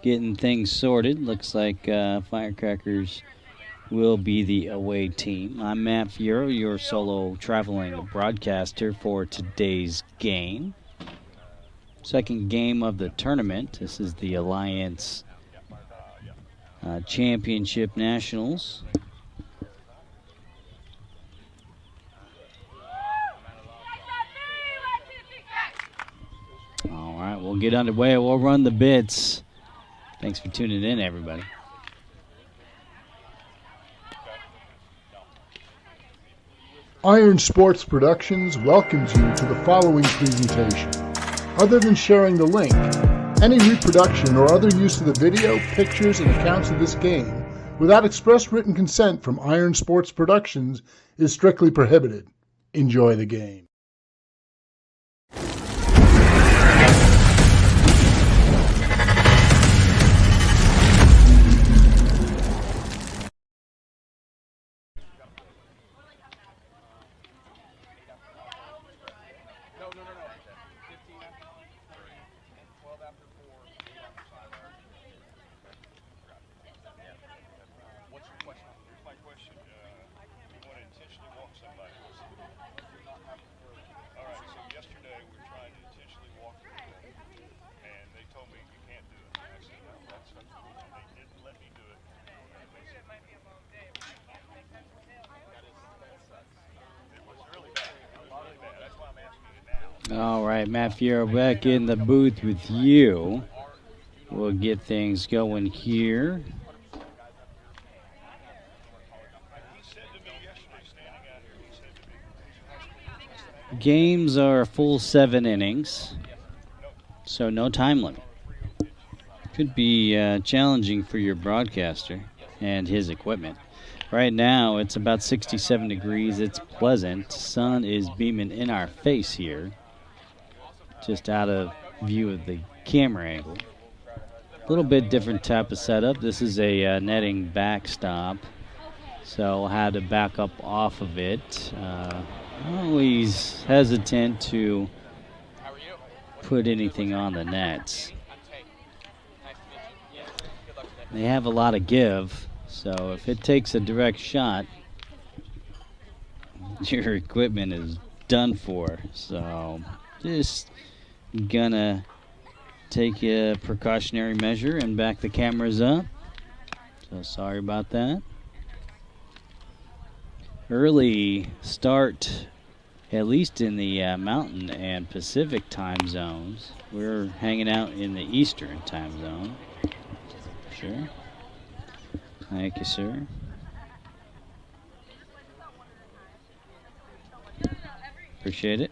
getting things sorted. Looks like Firecrackers will be the away team. I'm Matt Fiero, your solo traveling broadcaster for today's game. Second game of the tournament. This is the Alliance Championship Nationals. All right, we'll get underway. We'll run the bits. Thanks for tuning in, everybody. Iron Sports Productions welcomes you to the following presentation. Other than sharing the link, any reproduction or other use of the video, pictures, and accounts of this game without express written consent from Iron Sports Productions is strictly prohibited. Enjoy the game. All right, Matt Fiero back in the booth with you. We'll get things going here. Games are a full 7 innings, so no time limit. Could be challenging for your broadcaster and his equipment. Right now, it's about 67 degrees. It's pleasant. Sun is beaming in our face here. Just out of view of the camera angle. A little bit different type of setup. This is a netting backstop, so we'll have to back up off of it. Always hesitant to put anything on the nets. They have a lot of give, so if it takes a direct shot, your equipment is done for. So just gonna take a precautionary measure and back the cameras up. So sorry about that. Early start, at least in the Mountain and Pacific time zones. We're hanging out in the Eastern time zone. Sure. Thank you, sir. Appreciate it.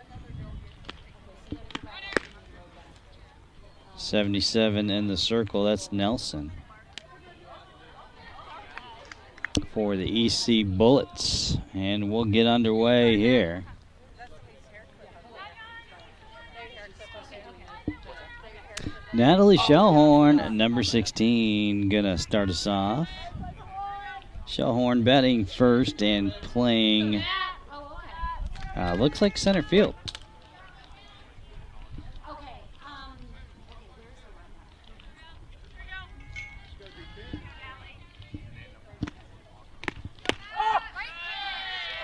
77 in the circle, that's Nelson. For the EC Bullets. And we'll get underway here. Natalie Shellhorn, number 16, gonna start us off. Shellhorn batting first and playing, looks like center field.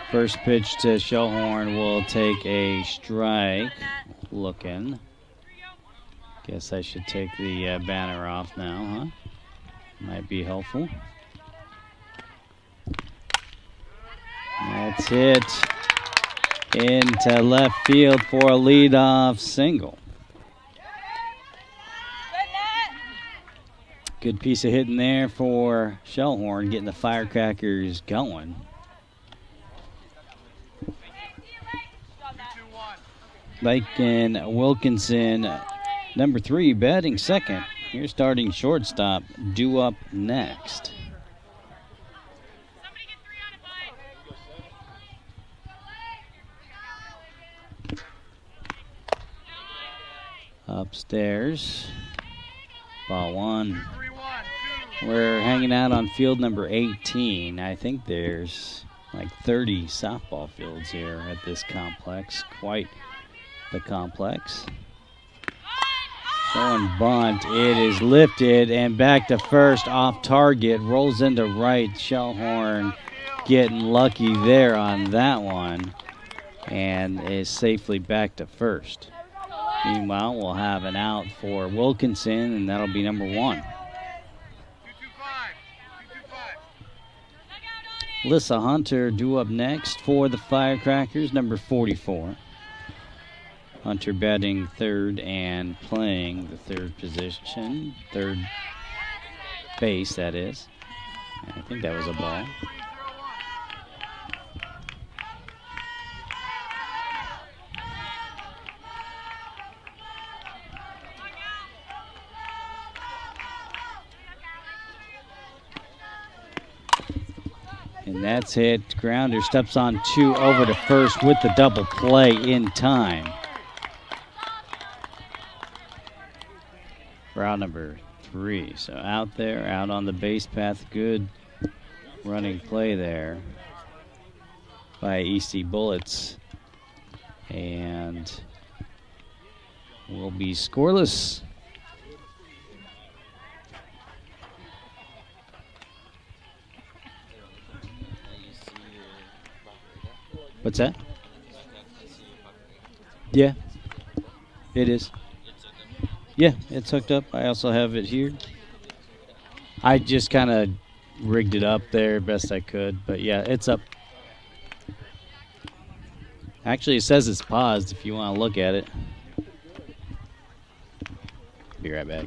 First pitch to Shellhorn will take a strike. Looking. Guess I should take the banner off now, huh? Might be helpful. That's it. Into left field for a leadoff single. Good piece of hitting there for Shellhorn, getting the Firecrackers going. Lycan Wilkinson, number 3, batting second. Here's starting shortstop, due up next. Upstairs, ball 1. We're hanging out on field number 18. I think there's like 30 softball fields here at this complex. Quite the complex. Showing bunt. It is lifted and back to first, off target. Rolls into right. Shellhorn getting lucky there on that one and is safely back to first. Meanwhile, we'll have an out for Wilkinson, and that'll be number 1. Alyssa Hunter due up next for the Firecrackers, number 44. Hunter batting third and playing the third position, third base, that is. I think that was a ball. And that's hit. Grounder steps on 2 over to first with the double play in time. For out number 3. So out there, out on the base path. Good running play there by EC Bullets. And will be scoreless. What's that? Yeah, it is. Yeah, it's hooked up. I also have it here. I just kind of rigged it up there best I could, but yeah, it's up. Actually, it says it's paused if you want to look at it. Be right back.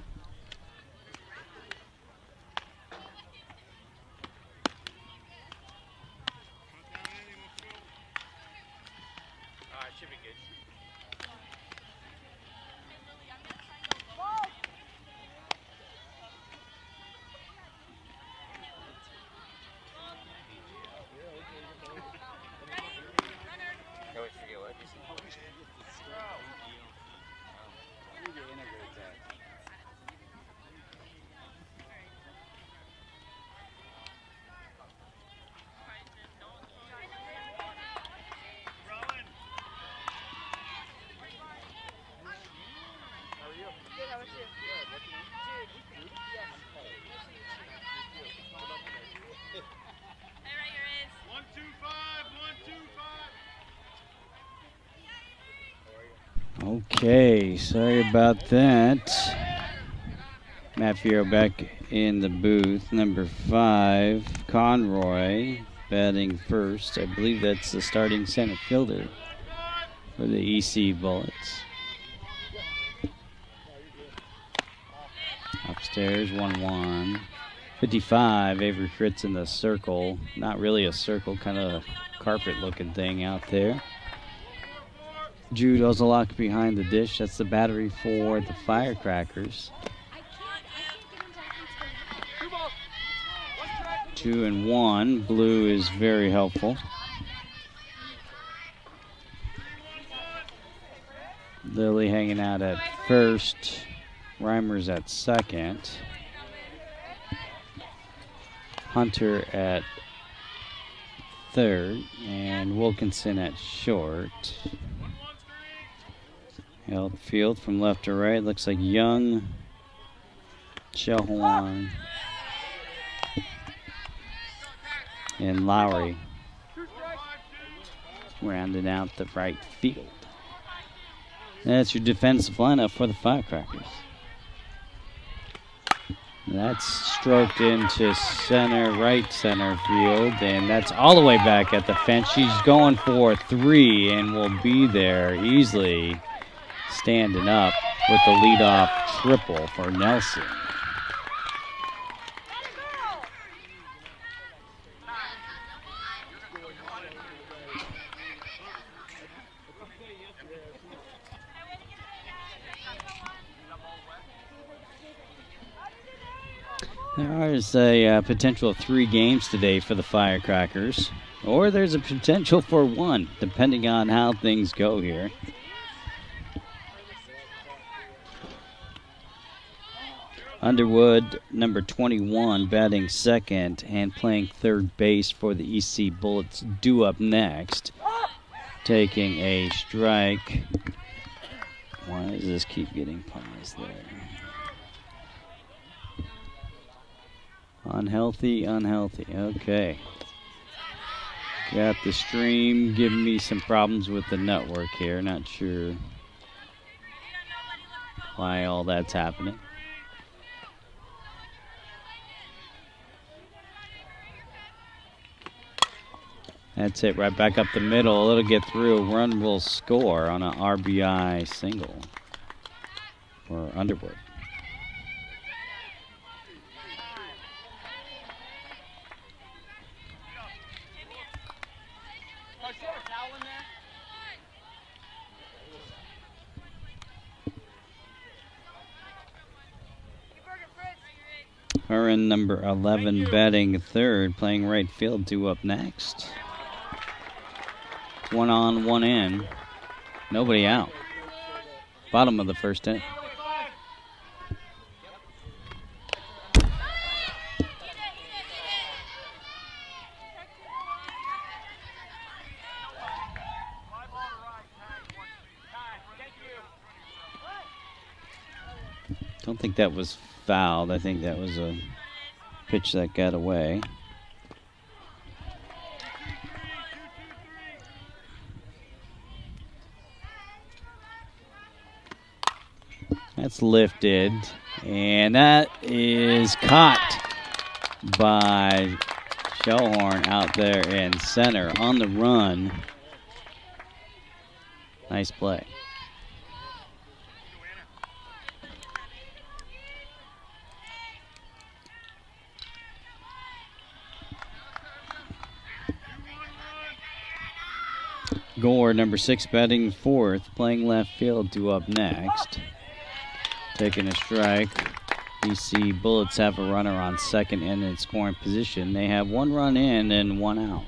Okay, sorry about that. Matt Fierro back in the booth. Number 5, Conroy, batting first. I believe that's the starting center fielder for the EC Bullets. Upstairs, 1-1. 55, Avery Fritz in the circle. Not really a circle, kind of a carpet-looking thing out there. Jude Ozolak behind the dish. That's the battery for the Firecrackers. 2-1. Blue is very helpful. Lily hanging out at first. Reimer's at second. Hunter at third. And Wilkinson at short. Outfield from left to right. Looks like Young, Shellhorn, and Lowry rounding out the right field. That's your defensive lineup for the Firecrackers. That's stroked into center, right center field, and that's all the way back at the fence. She's going for 3 and will be there easily, standing up with the leadoff triple for Nelson. There's a potential of 3 games today for the Firecrackers, or there's a potential for 1, depending on how things go here. Underwood, number 21, batting second and playing third base for the EC Bullets, due up next. Taking a strike Why does this keep getting paused there? Unhealthy, unhealthy. Okay. Got the stream giving me some problems with the network here. Not sure why all that's happening. That's it, right back up the middle. It'll get through. Run will score on an RBI single for Underwood. Curran, number 11, batting third, playing right field, due up next. 1 on, 1 in. Nobody out. Bottom of the first inning. Don't think that was fouled. I think that was a pitch that got away. That's lifted, and that is caught by Shellhorn out there in center on the run. Nice play. Gore, number 6, batting fourth, playing left field, due up next. Taking a strike. EC Bullets have a runner on second and in scoring position. They have 1 run in and 1 out.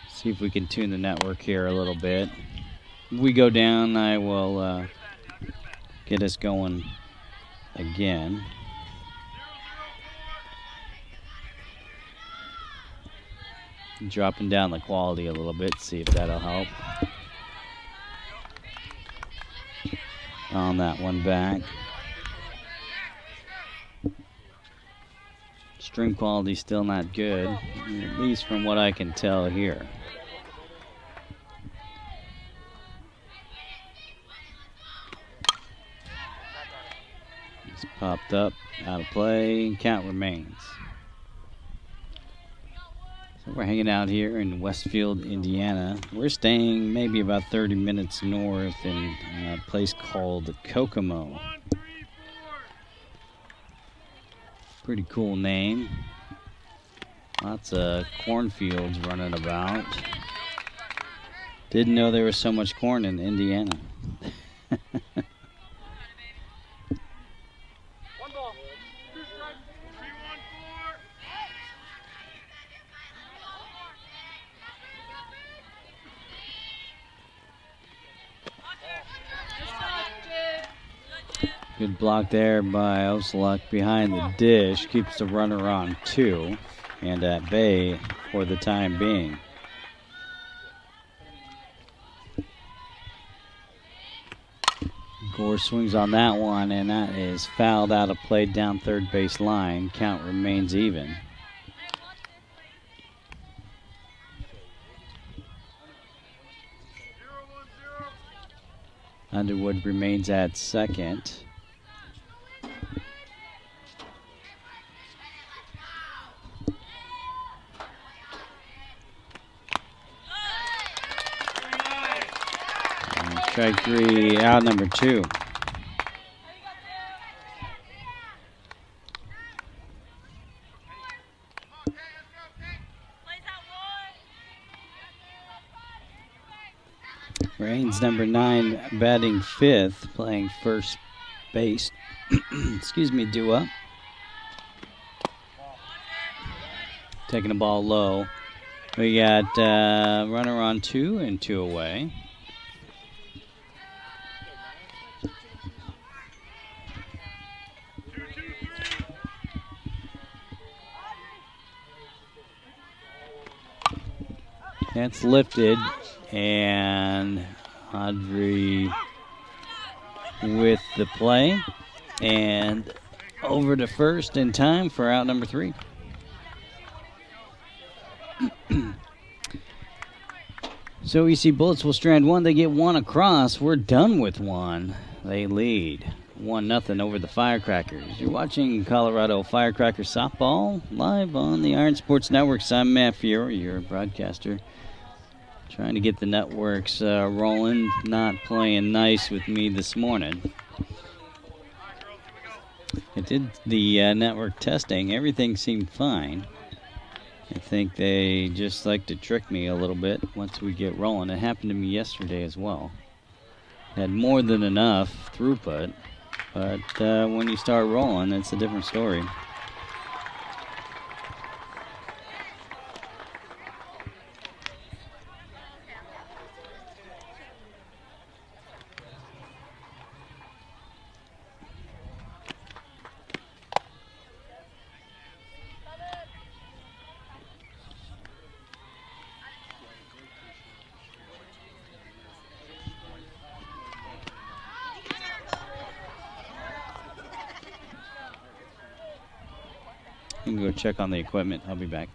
See if we can tune the network here a little bit. If we go down, I will get us going again. Dropping down the quality a little bit, see if that'll help. On that one back. Stream quality still not good, at least from what I can tell here. It's popped up, out of play, count remains. So we're hanging out here in Westfield, Indiana. We're staying maybe about 30 minutes north in a place called Kokomo. Pretty cool name. Lots of cornfields running about. Didn't know there was so much corn in Indiana. Good block there by Oslak behind the dish. Keeps the runner on 2 and at bay for the time being. Gore swings on that one, and that is fouled out of play down third base line. Count remains even. Underwood remains at second. Strike 3, out number 2. Raines, number 9, batting fifth, playing first base. Excuse me, due up. Taking the ball low. We got runner on 2 and 2 away. That's lifted, And Audrey with the play. And over to first in time for out number 3. So EC Bullets will strand 1. They get 1 across. We're done with 1. They lead 1-0 over the Firecrackers. You're watching Colorado Firecrackers softball live on the Iron Sports Networks. I'm Matt Fiore, your broadcaster. Trying to get the networks rolling. Not playing nice with me this morning. I did the network testing. Everything seemed fine. I think they just like to trick me a little bit once we get rolling. It happened to me yesterday as well. Had more than enough throughput, but when you start rolling, it's a different story. I'm going to go check on the equipment. I'll be back.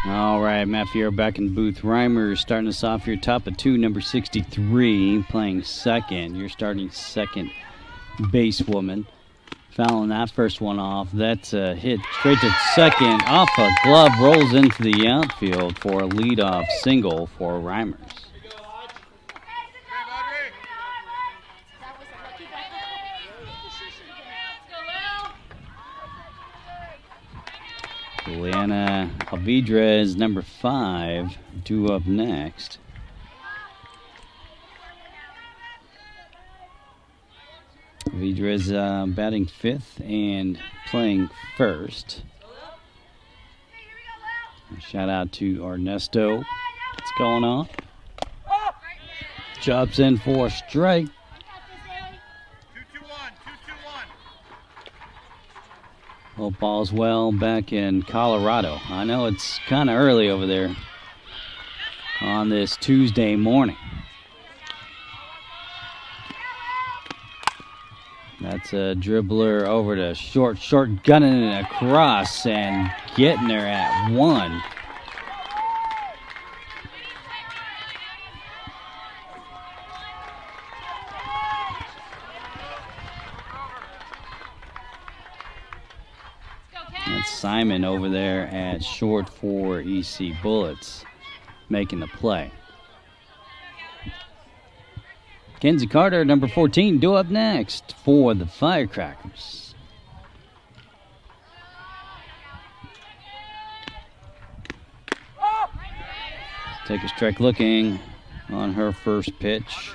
All right, Matt Fiore back in booth. Reimer starting us off here, top of 2, number 63, playing second. You're starting second basewoman. Fouling that first one off. That's a hit straight to second. Off a glove, rolls into the outfield for a leadoff single for Reimers. Juliana Alvidrez, number 5, due up next. Alvidrez batting 5th and playing first. Shout out to Ernesto. What's going on? Chops in for a strike. 2-2-1. Hope all's well back in Colorado. I know it's kind of early over there on this Tuesday morning. That's a dribbler over to short, gunning it across and getting there at 1. That's Simon over there at short for EC Bullets, making the play. Kenzie Carter, number 14, due up next for the Firecrackers. Take a strike looking on her first pitch.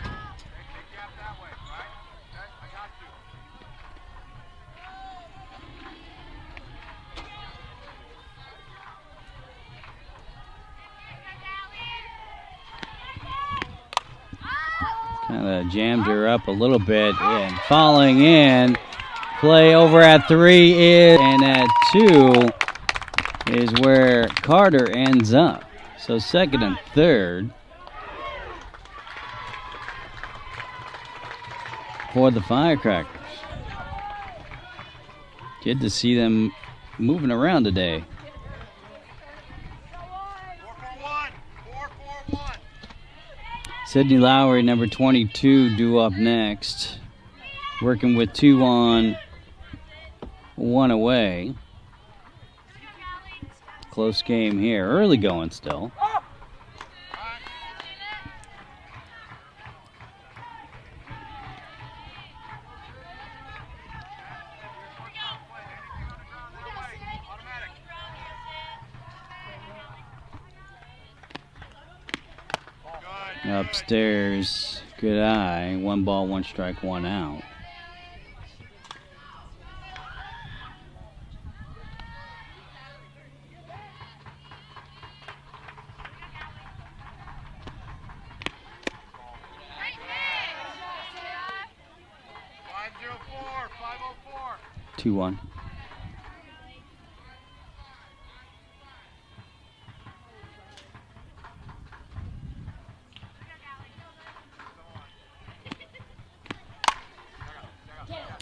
Kind of jammed her up a little bit and falling in. Play over at 3 is, and at 2 is where Carter ends up. So second and third for the Firecrackers. Good to see them moving around today. 4-4-1. Sydney Lowry, number 22, due up next. Working with 2 on, 1 away. Close game here. Early going still. Upstairs, good eye. 1 ball, 1 strike, 1 out. Two one.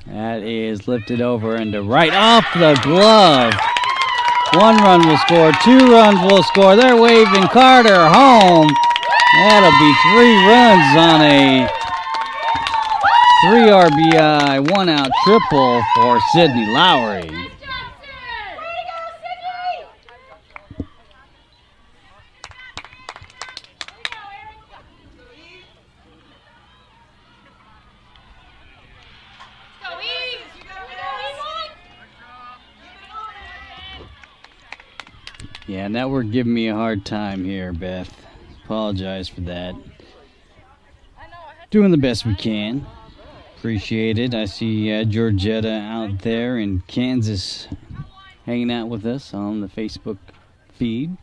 That is lifted over and to right off the glove. 1 run will score, 2 runs will score. They're waving Carter home. That'll be 3 runs on a 3 RBI, 1 out triple for Sidney Lowry. Yeah, network giving me a hard time here, Beth. Apologize for that. Doing the best we can. Appreciate it. I see Georgetta out there in Kansas hanging out with us on the Facebook feed.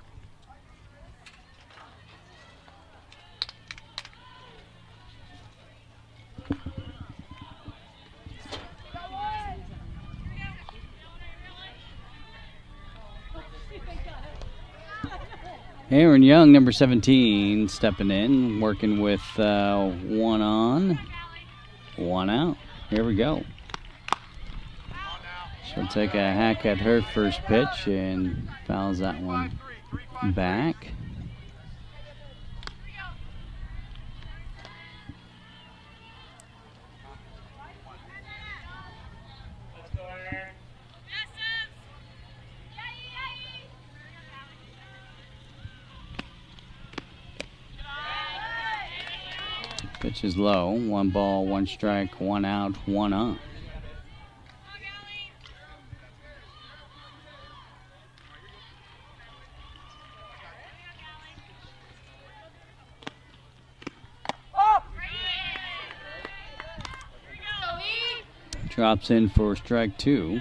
Aaron Young, number 17, stepping in, working with 1 on, 1 out. Here we go. She'll take a hack at her first pitch and fouls that one back. Pitch is low. 1 ball, 1 strike, 1 out, 1 on. Drops in for strike 2.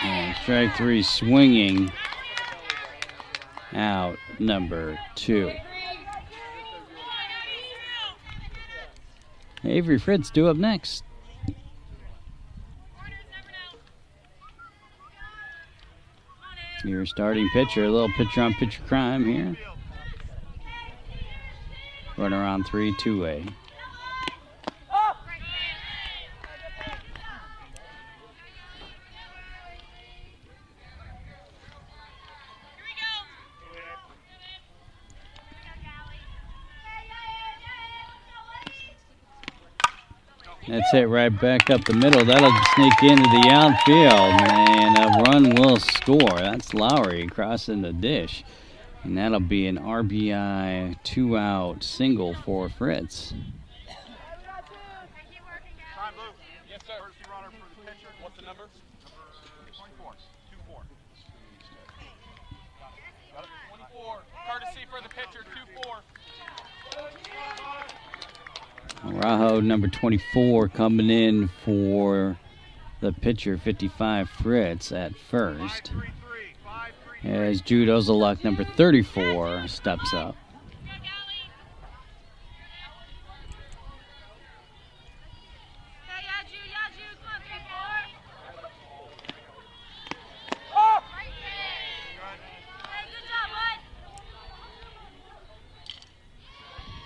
And strike 3 swinging out number 2. Avery Fritz due up next. Your starting pitcher, a little pitcher on pitcher crime here. Runner on 3, 2A. That's it right back up the middle. That'll sneak into the outfield, and a run will score. That's Lowry crossing the dish. And that'll be an RBI 2-out single for Fritz. Yes, sir. First runner for the pitcher. What's the number? 24. 2-4. Got it. 24. Courtesy for the pitcher. 2-4. Rajo, number 24, coming in for the pitcher, 55, Fritz, at first. As Jude Ozolak, number 34, steps up.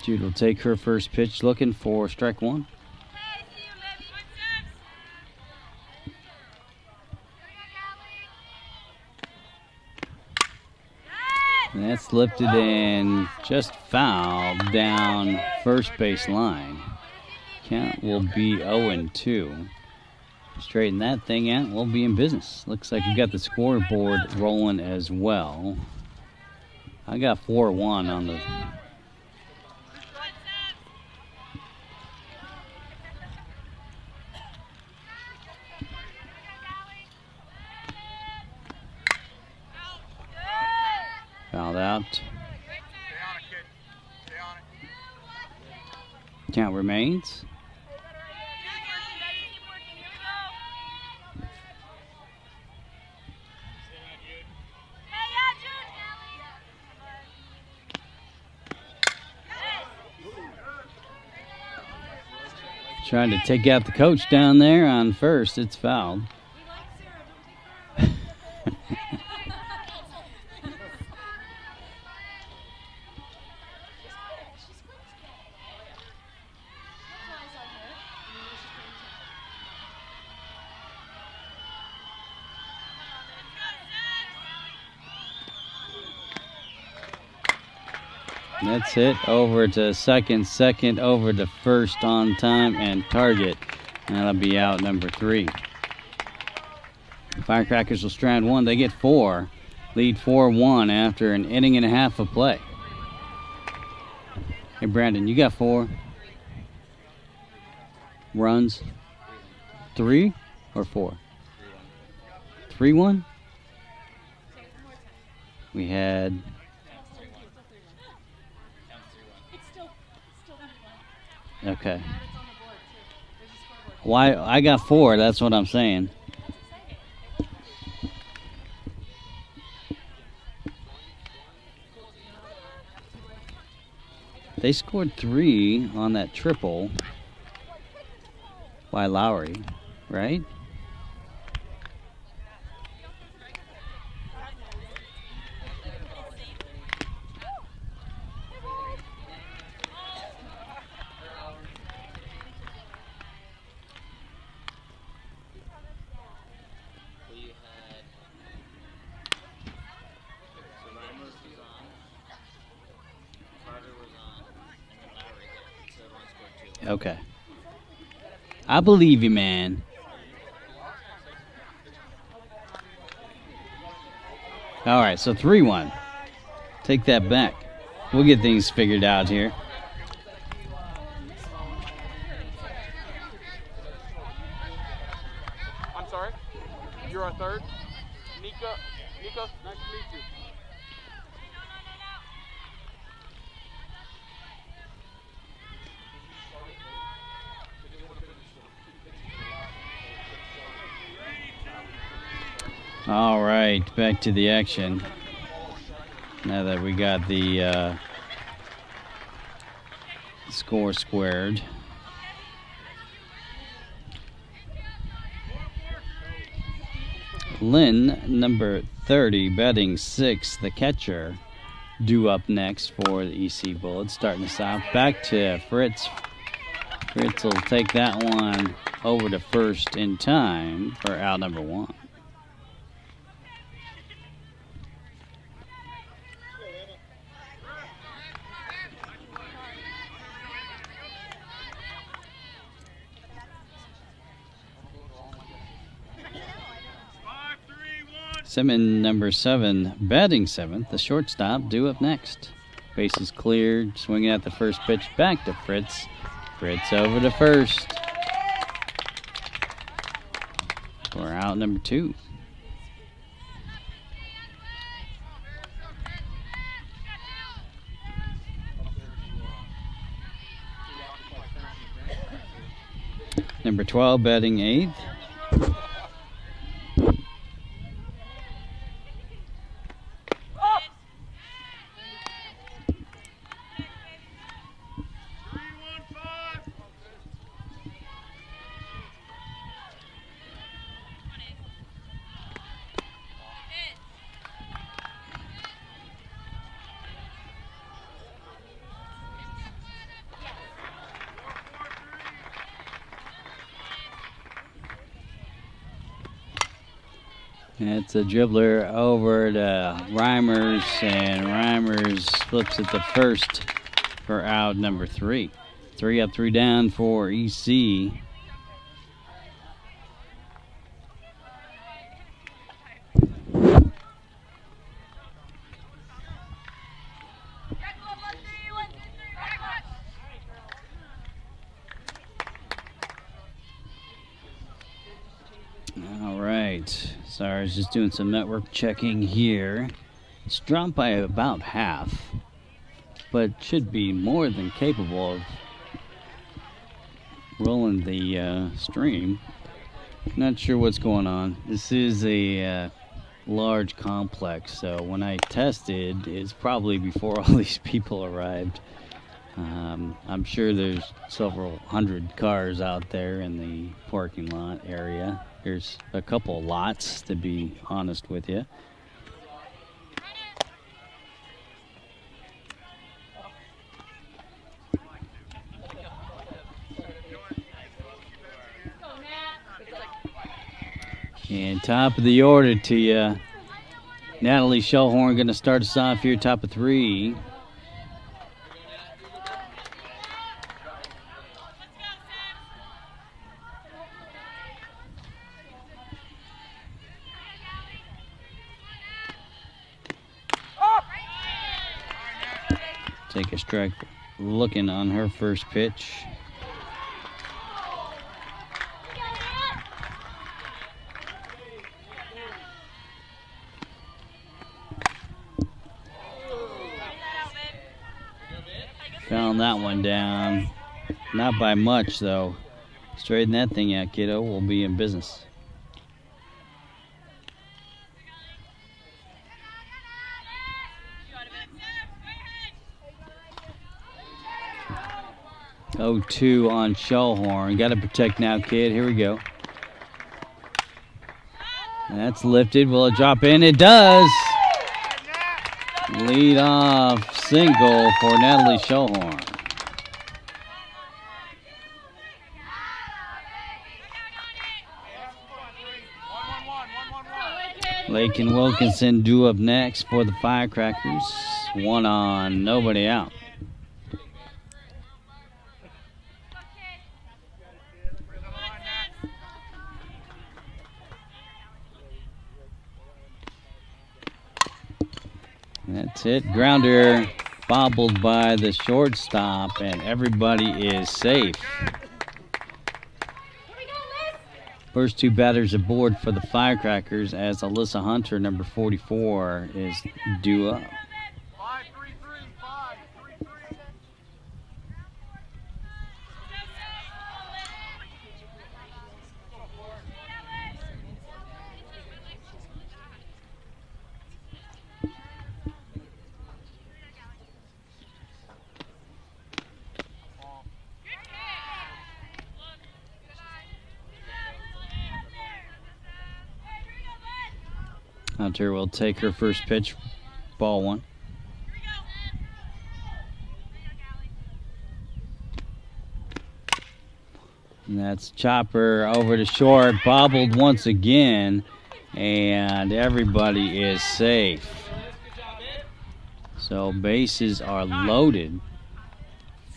Jude will take her first pitch, looking for strike 1. And that's lifted and just fouled down first base line. Count will be 0-2. Straighten that thing out, we'll be in business. Looks like we got the scoreboard rolling as well. I got 4-1 on the... Fouled out. Stay on it, kid. Stay on it. Count remains. Trying to take out the coach down there on first. It's fouled. That's it. Over to second over to first on time and target. And that'll be out number 3. Firecrackers will strand 1. They get 4. Lead 4-1 after an inning and a half of play. Hey, Brandon, you got 4 runs? 3 or 4? 3-1? We had... Okay. Why? I got 4. That's what I'm saying. They scored 3 on that triple by Lowry, right? Okay. I believe you, man. All right, so 3-1. Take that back. We'll get things figured out here. I'm sorry. You're on third. Nico, nice to meet you. All right, back to the action. Now that we got the score squared. Lynn, number 30, batting 6, the catcher, due up next for the EC Bullets. Starting us out. Back to Fritz. Fritz will take that one over to first in time for out number 1. Simmons, number 7, batting 7th, the shortstop, due up next. Bases cleared, swinging at the first pitch, back to Fritz. Fritz over to first. For out number 2. Number 12, batting 8th. It's a dribbler over to Reimers, and Reimers flips it to first for out number 3. 3 up, 3 down for EC. All right. Sorry, I was just doing some network checking here. It's dropped by about half, but should be more than capable of rolling the stream. Not sure what's going on. This is a large complex, so when I tested, it's probably before all these people arrived. I'm sure there's several hundred cars out there in the parking lot area. There's a couple lots, to be honest with you. And top of the order to you. Natalie Shellhorn going to start us off here, top of 3. Take a strike looking on her first pitch. Found that one down. Not by much, though. Straighten that thing out, kiddo. We'll be in business. Oh, 2 on Shellhorn. Got to protect now, kid. Here we go. That's lifted. Will it drop in? It does. Lead off single for Natalie Shellhorn. Lake and Wilkinson due up next for the Firecrackers. 1 on, nobody out. That's it. Grounder bobbled by the shortstop, and everybody is safe. First 2 batters aboard for the Firecrackers as Alyssa Hunter, number 44, is due up. 5-3-3. Hunter will take her first pitch, ball 1. And that's chopper over to short, bobbled once again, and everybody is safe. So bases are loaded,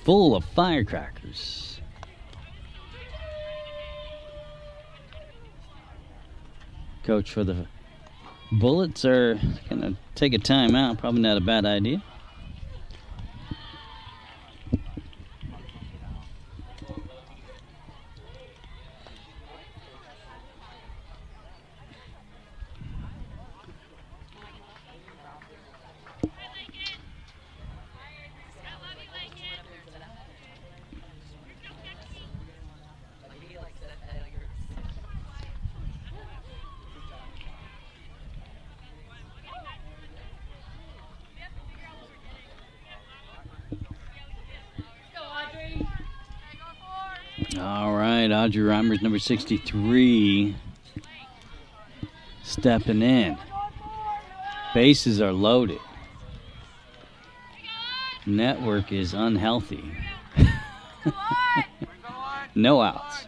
full of Firecrackers. Coach for the Bullets are going to take a timeout. Probably not a bad idea. All right, Audrey Reimers, number 63, stepping in. Bases are loaded. Network is unhealthy. No outs.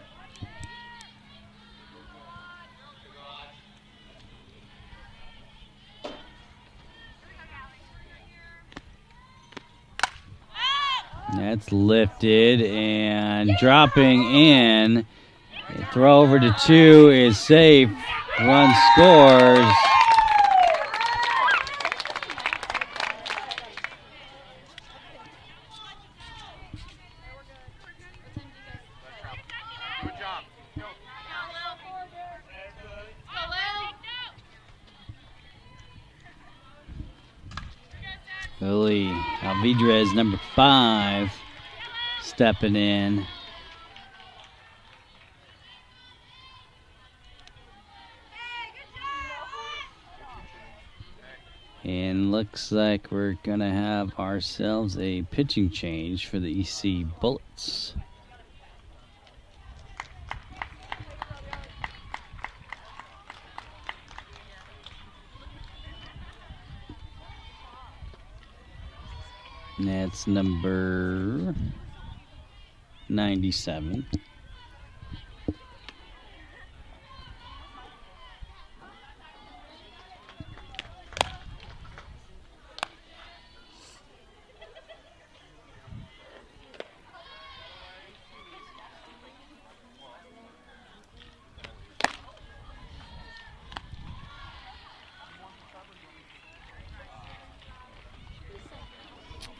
That's lifted and dropping in. Throw over to 2 is safe. Run scores. Good job. Billy Alvidrez, number 5, stepping in. And looks like we're going to have ourselves a pitching change for the EC Bullets. And that's number 97.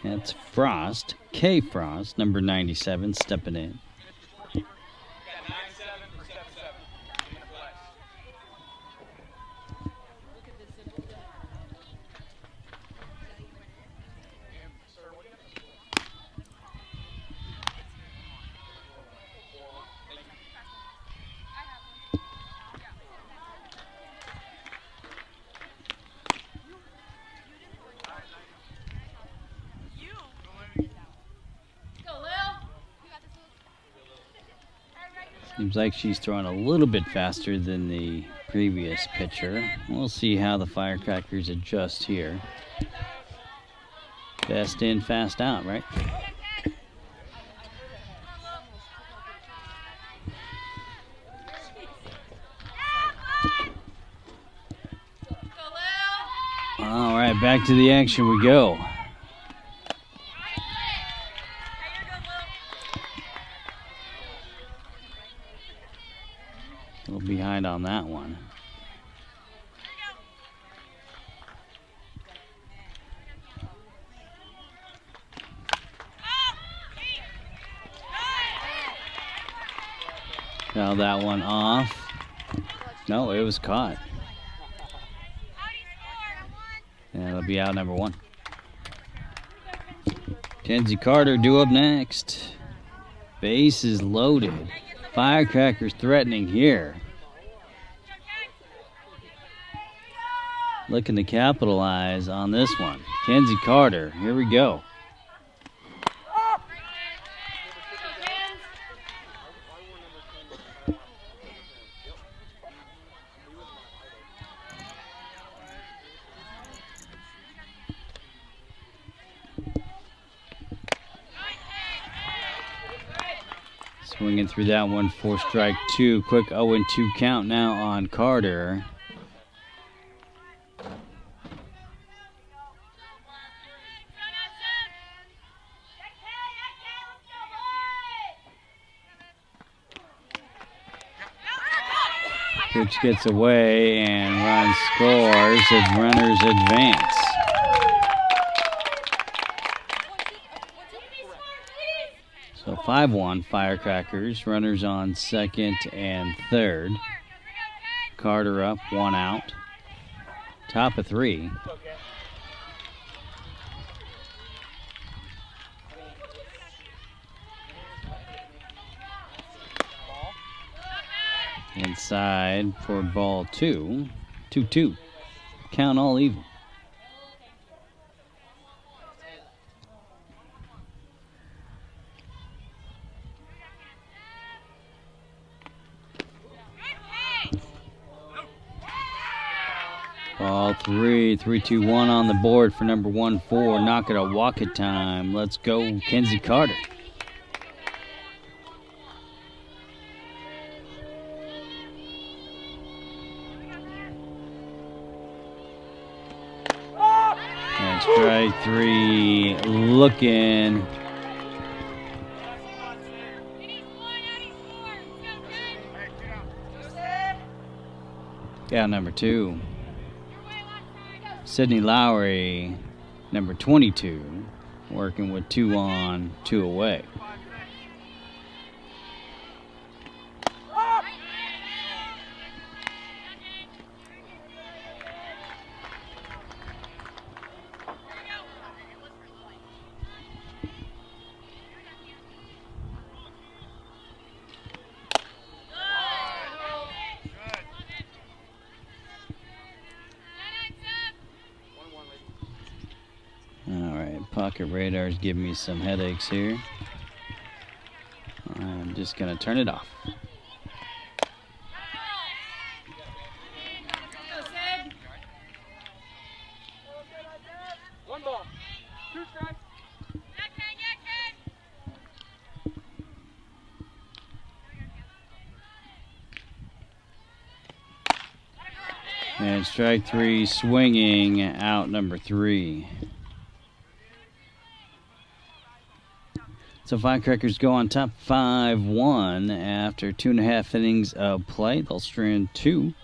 That's Frost, K. Frost, number 97, stepping in. Seems like she's throwing a little bit faster than the previous pitcher. We'll see how the Firecrackers adjust here. Fast in, fast out, right? All right, back to the action we go. A little behind on that one. Foul that one off. No, it was caught. And it'll be out number 1. Kenzie Carter due up next. Base is loaded. Firecrackers threatening here. Looking to capitalize on this one. Kenzie Carter, here we go. Swinging through that one for strike 2. Quick 0-2 count now on Carter. Pitch gets away and run scores as runners advance. So 5-1 Firecrackers, runners on second and third. Carter up, 1 out. Top of 3. Inside for ball 2. 2-2. Count all even. Ball 3, 3-2-1 on the board for number 1-4. Knock it a walk it time. Let's go, Kenzie Carter. And strike 3, looking. Yeah, number 2. Sydney Lowry, number 22, working with 2 on, 2 away. Pocket radar's giving me some headaches here. I'm just going to turn it off. One ball. 2 strikes. And strike 3, swinging out number 3. So Firecrackers go on top 5-1 after 2.5 innings of play. They'll strand 2.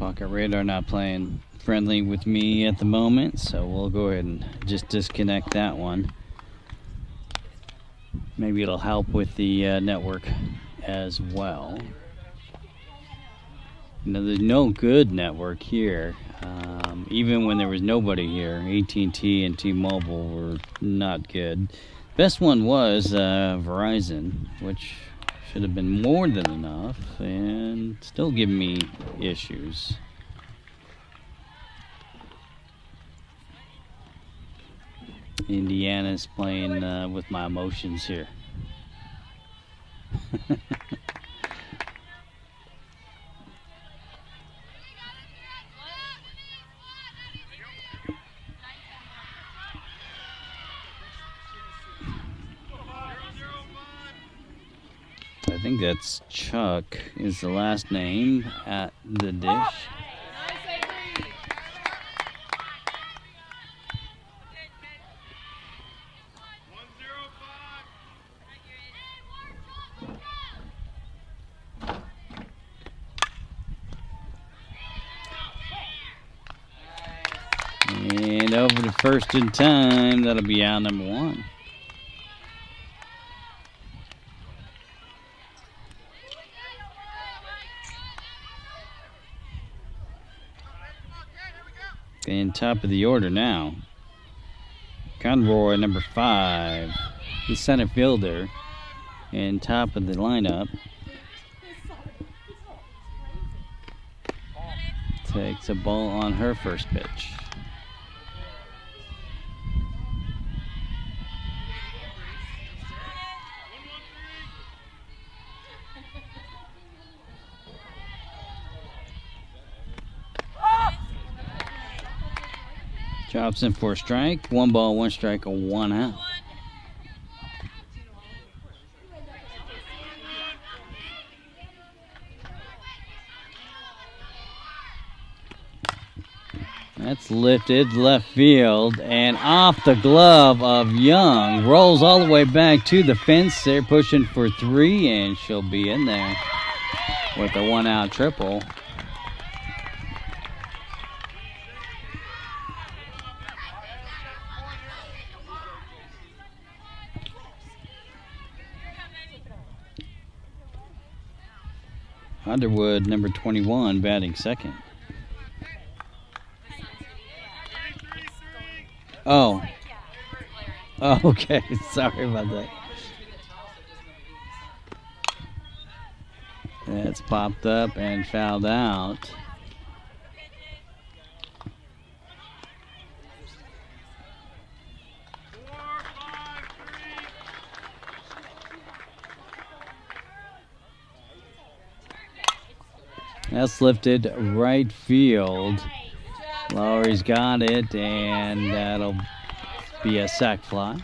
Pocket radar not playing friendly with me at the moment, so we'll go ahead and just disconnect that one. Maybe it'll help with the network as well. You know, there's no good network here. Even when there was nobody here, AT&T and T-Mobile were not good. Best one was Verizon, which should have been more than enough, and still giving me issues. Indiana's playing with my emotions here. I think that's Chuck is the last name at the dish. And over to first in time. That'll be out number 1. And top of the order now. Conroy, number 5, the center fielder, and top of the lineup. Takes a ball on her first pitch. Drops in for a strike. 1 ball, 1 strike, 1 out. That's lifted left field and off the glove of Young. Rolls all the way back to the fence. They're pushing for 3, and she'll be in there with a 1-out triple. Underwood, number 21, batting second. Oh. Oh, okay. Sorry about that. That's popped up and fouled out. That's lifted right field. Lowry's got it, and that'll be a sac fly.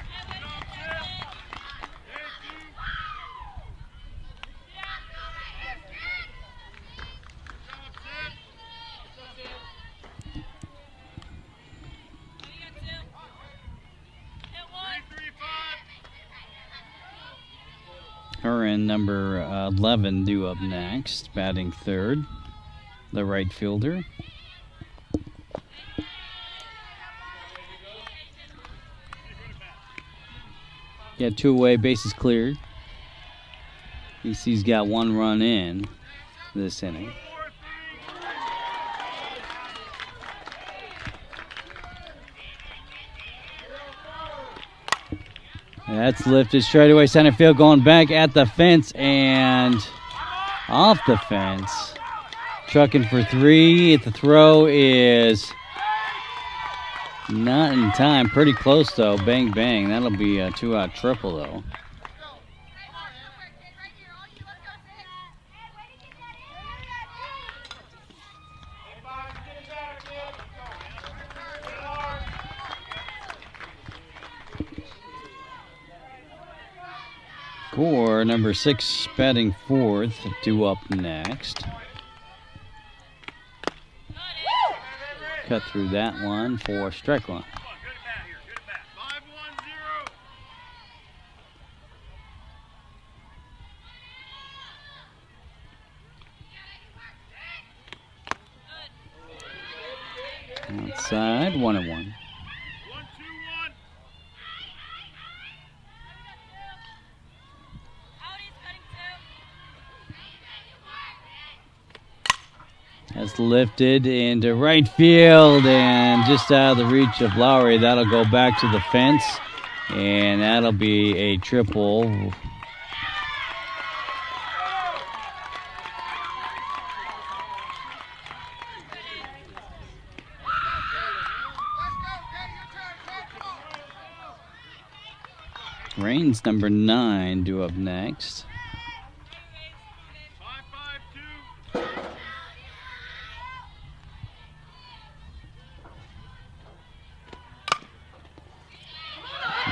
Her and number 11 due up next, batting third, the right fielder. Got 2 away, bases cleared. EC's got 1 run in this inning. That's lifted straight away. Center field going back at the fence and off the fence. Trucking for 3. The throw is not in time. Pretty close, though. Bang, bang. That'll be a 2-out triple, though. Core, number 6, batting 4th, due up next. Cut through that one for strike one. Outside, 1-1. That's lifted into right field and just out of the reach of Lowry. That'll go back to the fence, and that'll be a triple. Reigns, number 9, due up next.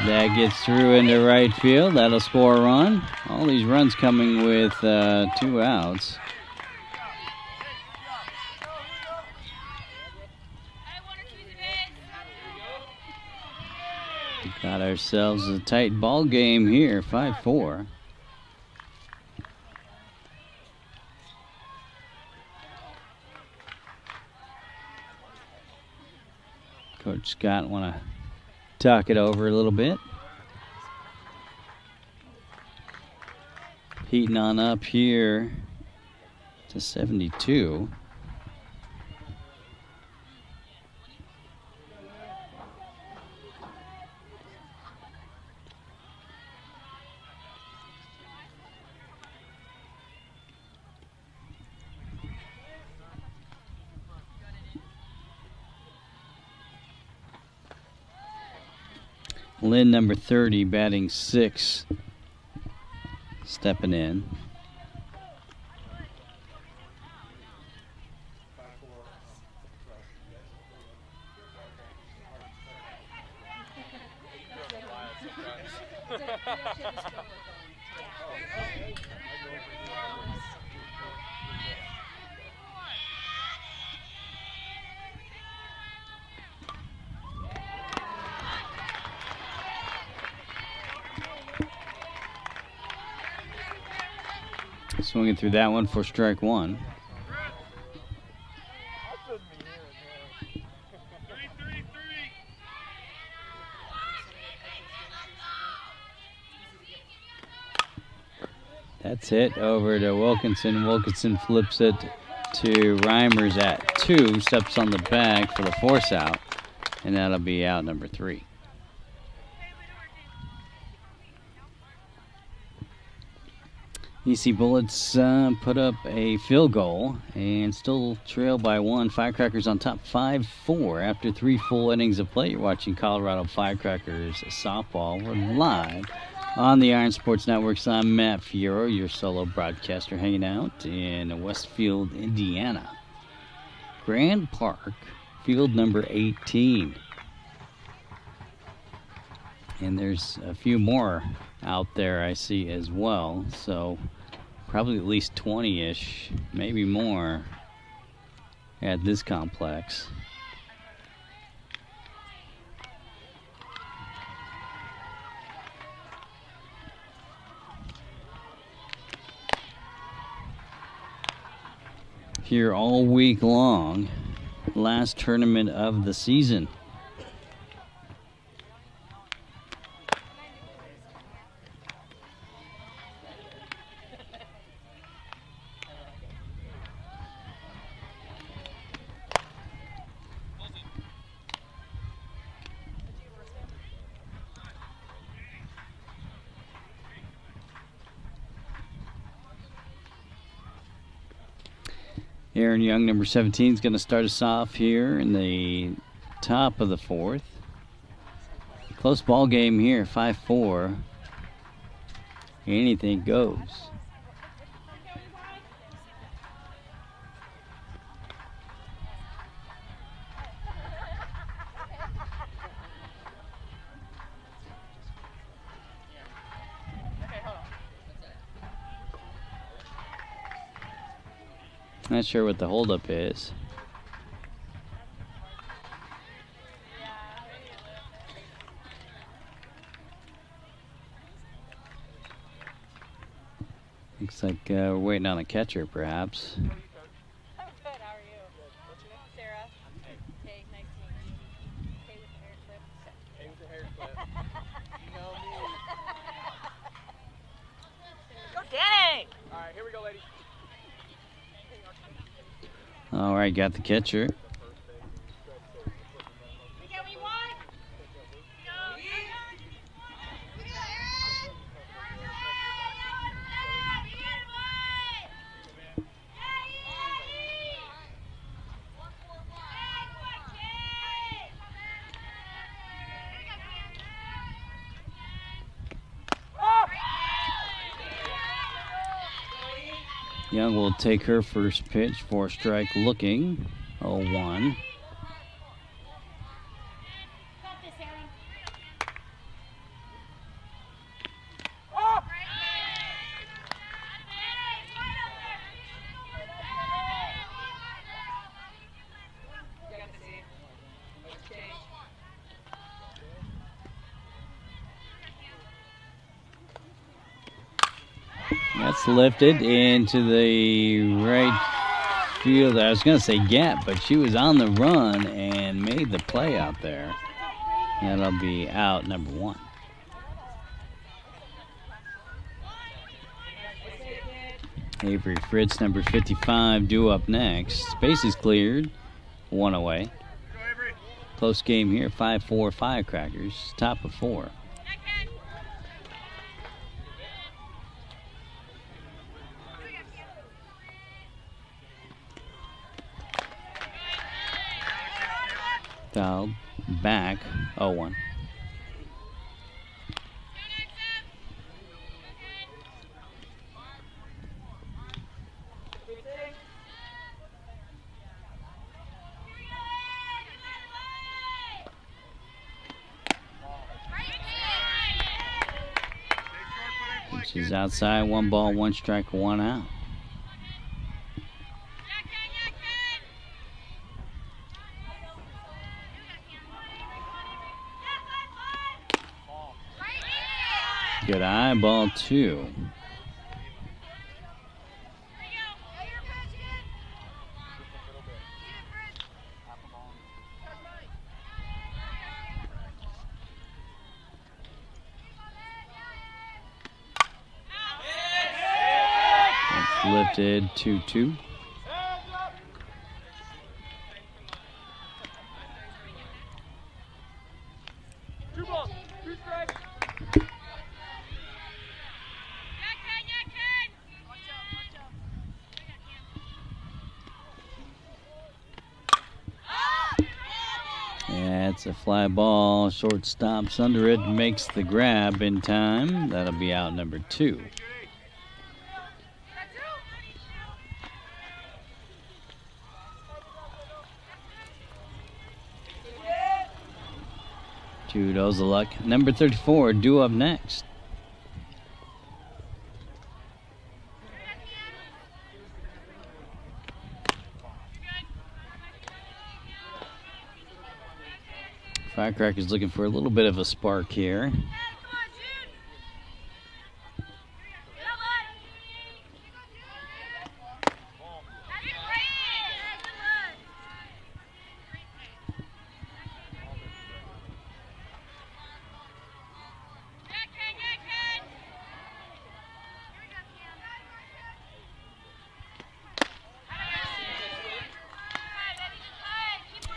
That gets through into right field. That'll score a run. All these runs coming with 2 outs. Got ourselves a tight ball game here, 5-4. Coach Scott want to talk it over a little bit. Heating on up here to 72. Lynn, number 30, batting 6, stepping in. Swinging through that one for strike one. That's it over to Wilkinson. Wilkinson flips it to Reimers at 2. Steps on the bag for the force out. And that'll be out number 3. EC Bullets put up a field goal and still trail by 1. Firecrackers on top 5-4 after 3 full innings of play. You're watching Colorado Firecrackers softball. We're live on the Iron Sports Networks. I'm Matt Fiero, your solo broadcaster, hanging out in Westfield, Indiana. Grand Park, field number 18. And there's a few more out there I see as well, so probably at least 20-ish, maybe more, at this complex. Here all week long, last tournament of the season. Aaron Young, number 17, is going to start us off here in the top of the 4th. Close ball game here, 5-4. Anything goes. Not sure what the holdup is. Looks like we're waiting on a catcher, perhaps. I'm good. How are you? What's your name? Sarah. Hey, nice to meet you. Hey with the hair clip. Hey with the hair clip. You know me. Go Danny! All right, here we go, ladies. All right, got the catcher. Young will take her first pitch for strike looking. 0-1. That's lifted into the right field. I was going to say gap, but she was on the run and made the play out there. That'll be out, number 1. Avery Fritz, number 55, due up next. Space is cleared. 1 away. Close game here, 5-4 Firecrackers, top of 4. Fouled back, 0-1. She's outside, 1 ball, 1 strike, 1 out. Good eye, ball 2. It's lifted 2-2. It's a fly ball. Short stops under it, makes the grab in time. That'll be out, number 2. Two dose of luck. Number 34, due up next. Firecrackers looking for a little bit of a spark here.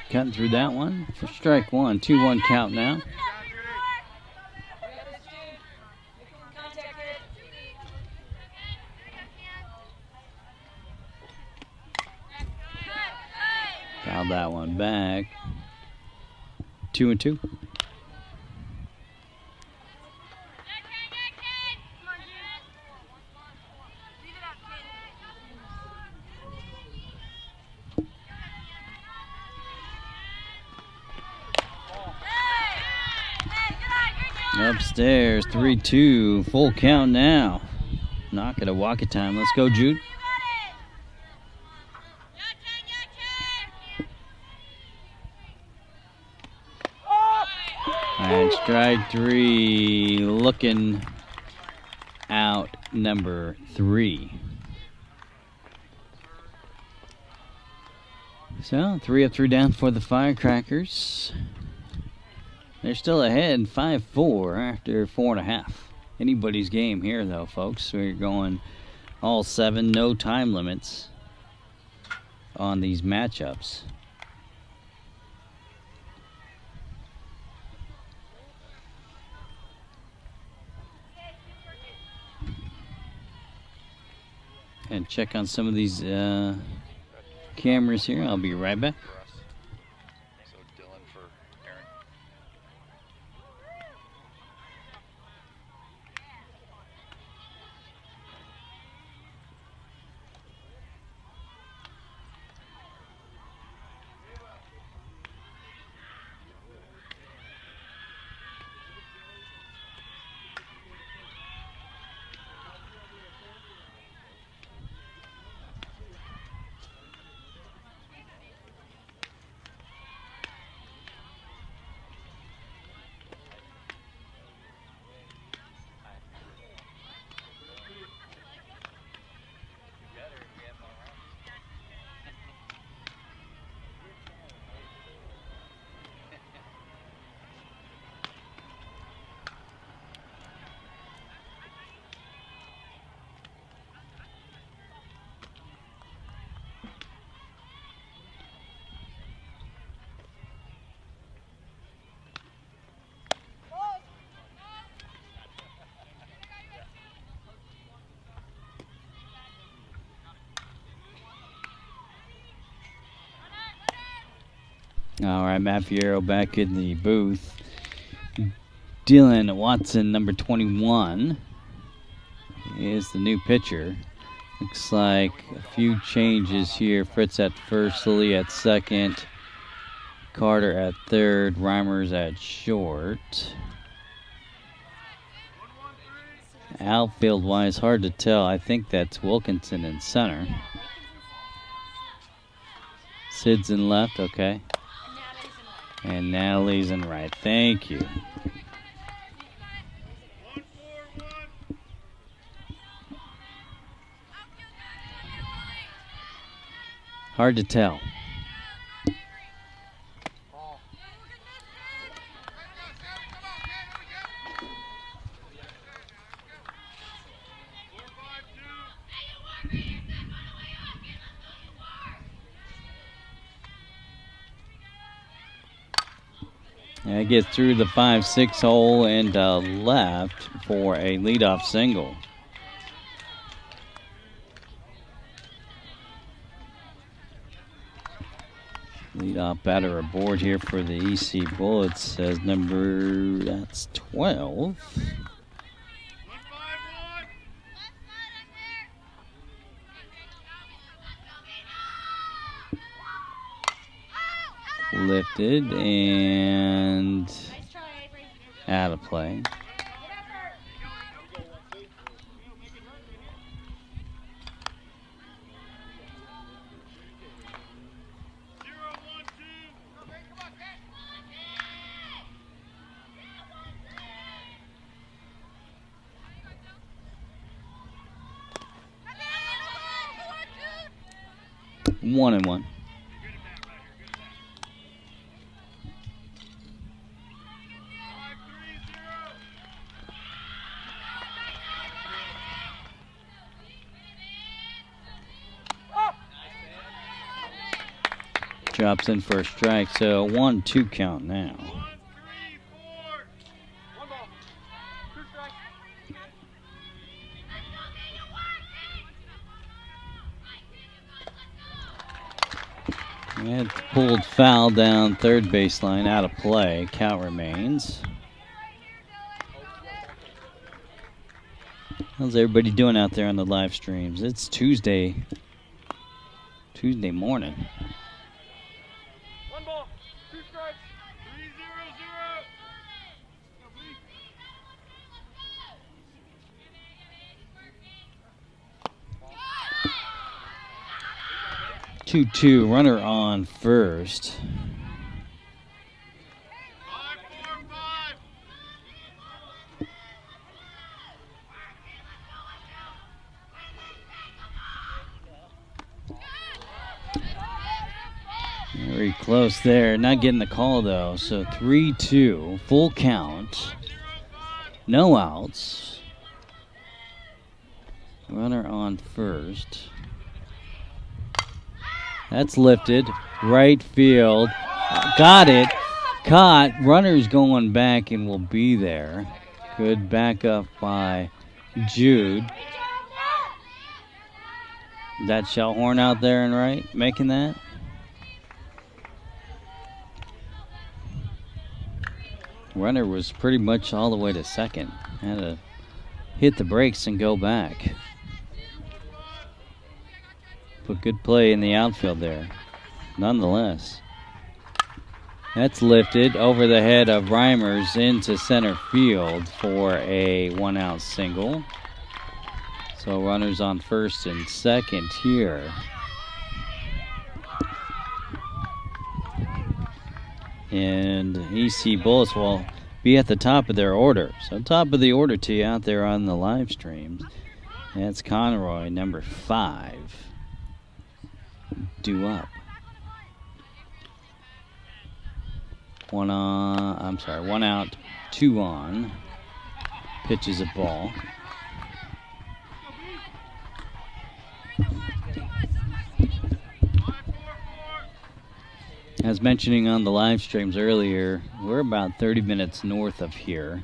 Cutting through that one for strike 1. 2-1 count now. Fouled that one back. 2-2. Upstairs, 3-2. Full count now. Not gonna walk it time. Let's go, Jude. And strike 3, looking out number 3. So 3 up, 3 down for the Firecrackers. They're still ahead 5-4 after 4.5. Anybody's game here, though, folks. We're going all 7, no time limits on these matchups. And check on some of these cameras here. I'll be right back. So Dylan for Aaron. All right, Matt Fierro back in the booth. Dylan Watson, number 21, is the new pitcher. Looks like a few changes here. Fritz at first, Lee at second, Carter at third, Reimers at short. Outfield-wise, hard to tell. I think that's Wilkinson in center. Sid's in left, okay. And Natalie's in right. Thank you. Hard to tell. And gets through the 5-6 hole and left for a leadoff single. Leadoff batter aboard here for the EC Bullets as that's 12. Lifted and out of play. One and one. Drops in for a strike, so 1-2 count now. And pulled foul down third baseline, out of play. Count remains. How's everybody doing out there on the live streams? It's Tuesday morning. 1 ball, 2 strikes, 3-0-0. 2-2, runner on first. Very close there. Not getting the call, though. So 3-2. Full count. No outs. Runner on first. That's lifted. Right field. Got it. Caught. Runner's going back and will be there. Good backup by Jude. That Shellhorn out there and right, making that. Runner was pretty much all the way to second. Had to hit the brakes and go back. But good play in the outfield there, nonetheless. That's lifted over the head of Reimers into center field for a 1-out single. So runners on first and second here. And EC Bullets will be at the top of their order. So top of the order to you out there on the live streams. That's Conroy, number 5. Due up. 1 out, 2 on. Pitches a ball. As mentioning on the live streams earlier, we're about 30 minutes north of here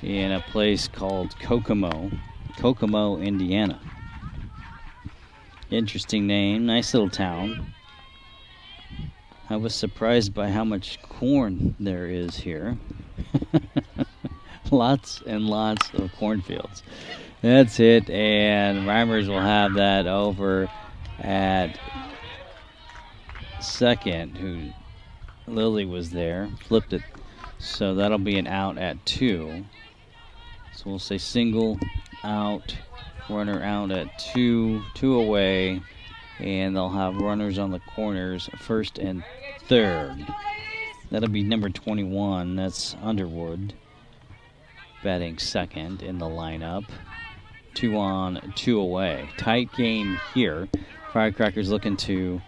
in a place called Kokomo, Indiana. Interesting name, nice little town. I was surprised by how much corn there is here. Lots and lots of cornfields. That's it, and Reimers will have that over at second, who Lily was there, flipped it, so that'll be an out at 2. So we'll say single, out, runner out at 2, 2 away, and they'll have runners on the corners, first and third. That'll be number 21, that's Underwood, batting second in the lineup. 2 on, 2 away. Tight game here. Firecrackers looking to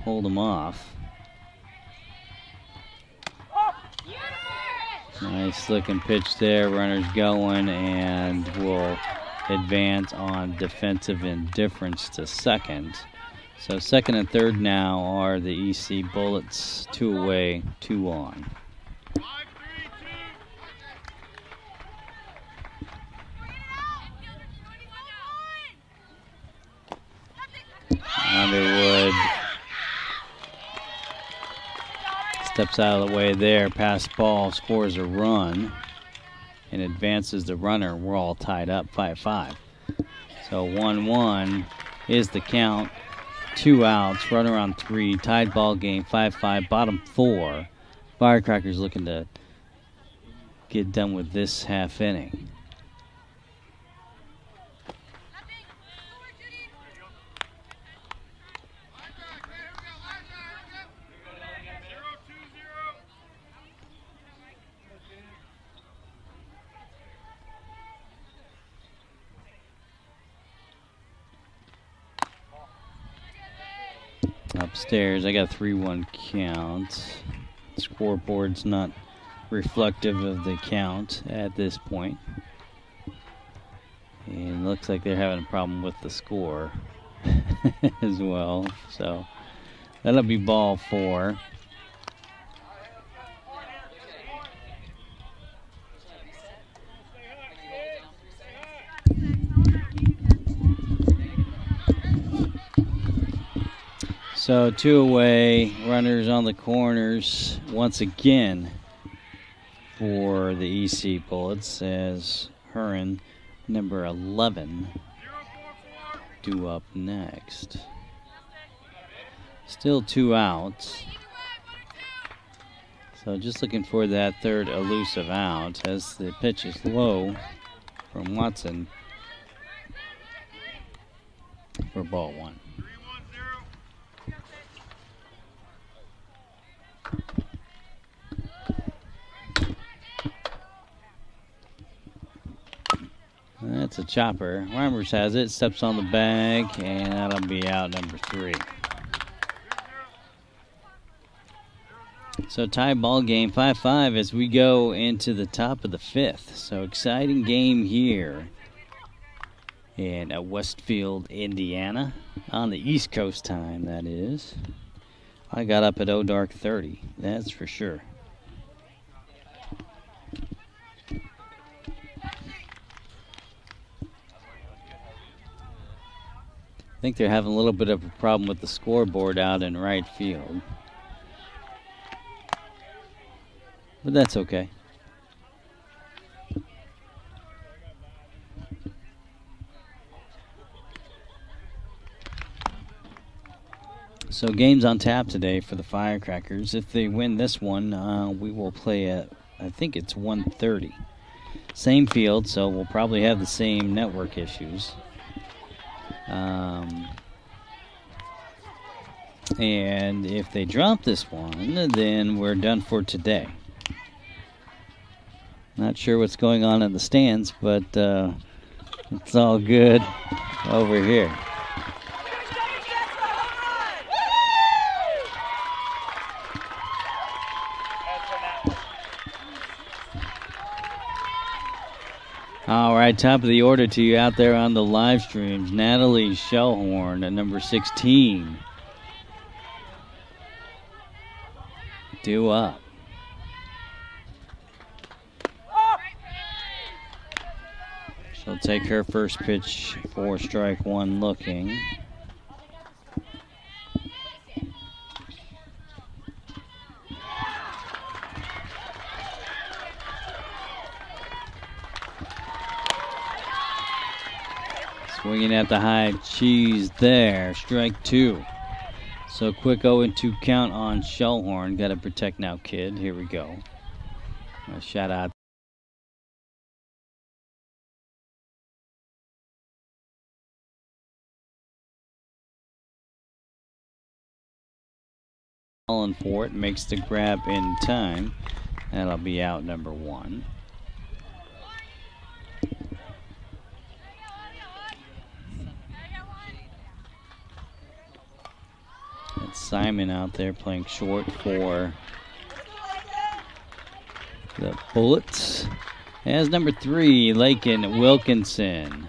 hold them off. Nice looking pitch there. Runners going and will advance on defensive indifference to second. So second and third now are the EC Bullets. 2 away, 2 on. Underwood steps out of the way there, pass ball, scores a run, and advances the runner. We're all tied up, 5-5. So 1-1 is the count. 2 outs, runner on 3, tied ball game, 5-5, bottom 4. Firecrackers looking to get done with this half inning. Upstairs, I got a 3-1 count. Scoreboard's not reflective of the count at this point. And looks like they're having a problem with the score as well. So that'll be ball 4. So 2 away, runners on the corners once again for the EC Bullets as Huron, number 11, due up next. Still 2 outs. So just looking for that third elusive out as the pitch is low from Watson for ball 1. That's a chopper. Reimers has it, steps on the bag, and that'll be out number 3. So tie ball game 5-5 as we go into the top of the 5th. So exciting game here in Westfield, Indiana, on the East Coast time, that is. I got up at dark 30, that's for sure. I think they're having a little bit of a problem with the scoreboard out in right field. But that's okay. So games on tap today for the Firecrackers. If they win this one, we will play at, I think it's 1:30. Same field, so we'll probably have the same network issues. And if they drop this one, then we're done for today. Not sure what's going on in the stands, but it's all good over here. All right, top of the order to you out there on the live streams. Natalie Shellhorn at number 16. Due up. She'll take her first pitch for strike 1 looking. Swinging at the high cheese there, strike 2. So quick 0-2 count on Shellhorn. Got to protect now, kid. Here we go. A shout out. Calling for it, makes the grab in time. That'll be out number 1. That's Simon out there playing short for the Bullets. As number 3, Lakin Wilkinson.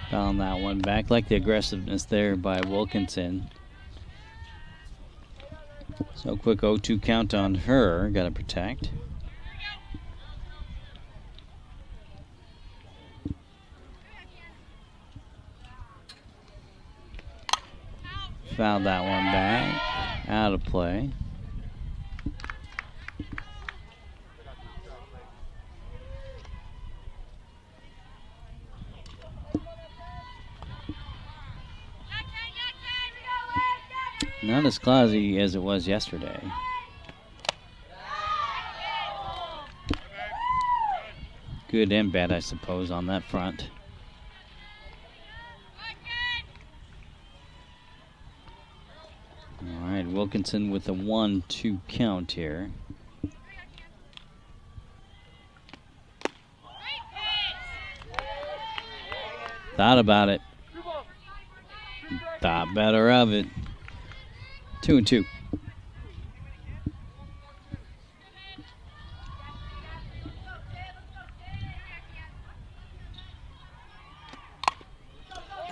Found that one back. Like the aggressiveness there by Wilkinson. So quick 0-2 count on her. Got to protect. Fouled that one back. Out of play. Not as classy as it was yesterday. Good and bad, I suppose, on that front. All right, Wilkinson with a 1-2 count here. Thought about it. Thought better of it. 2-2.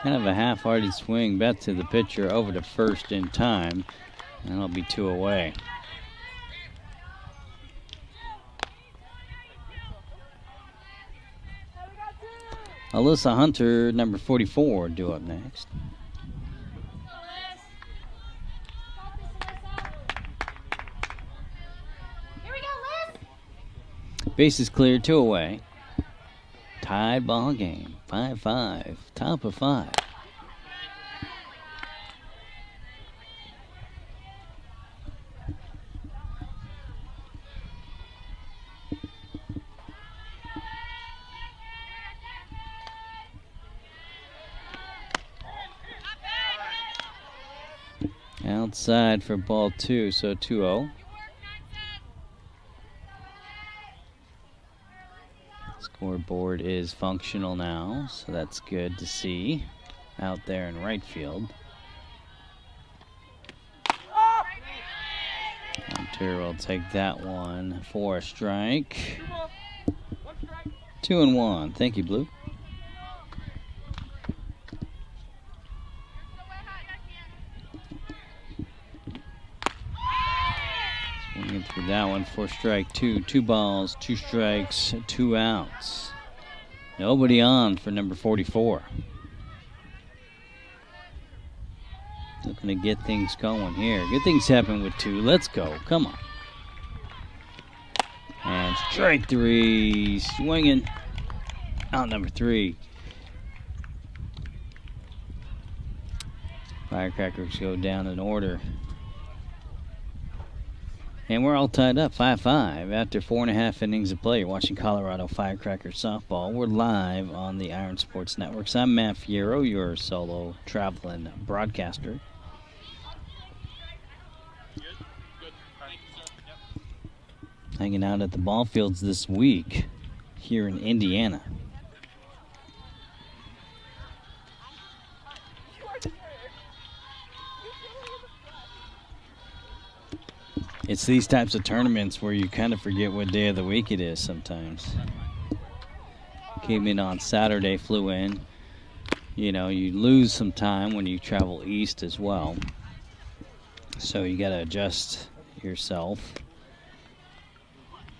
Kind of a half-hearted swing back to the pitcher over to first in time. And it'll be 2 away. Alyssa Hunter, number 44, due up next. Here we go, Liz. Bases cleared, 2 away. Tied ball game, 5-5, top of 5. Outside for ball 2, so 2-0. Scoreboard is functional now, so that's good to see out there in right field. Hunter will take that one for a strike. 2-1. Thank you, Blue. Swinging through that one for strike 2. 2 balls, 2 strikes, 2 outs. Nobody on for number 44. Looking to get things going here. Good things happen with 2. Let's go. Come on. And strike 3. Swinging. Out number 3. Firecrackers go down in order. And we're all tied up, 5-5. After 4.5 innings of play, you're watching Colorado Firecrackers softball. We're live on the Iron Sports Networks. I'm Matt Fierro, your solo traveling broadcaster. Hanging out at the ball fields this week here in Indiana. It's these types of tournaments where you kind of forget what day of the week it is sometimes. Came in on Saturday, flew in. You know, you lose some time when you travel east as well. So you got to adjust yourself.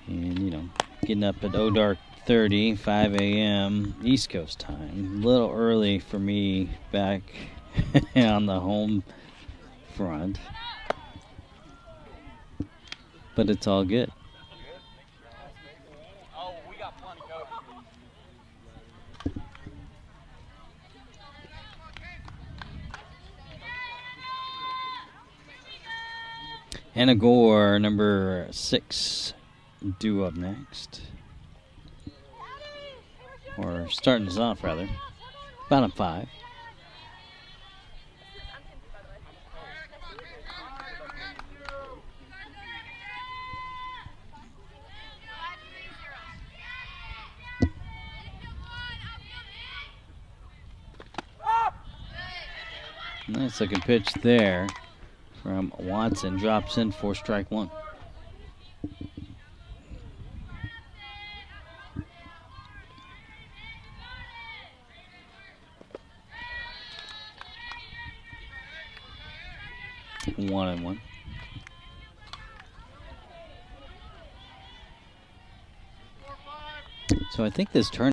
And, you know, getting up at dark 30, 5 a.m. East Coast time. A little early for me back on the home front. But it's all good. Oh, we got plenty covered. Anna Gore, number 6, due up next. Or starting us off, rather. Bottom 5. Nice looking pitch there from Watson. Drops in for strike 1. One and one. So I think this turn.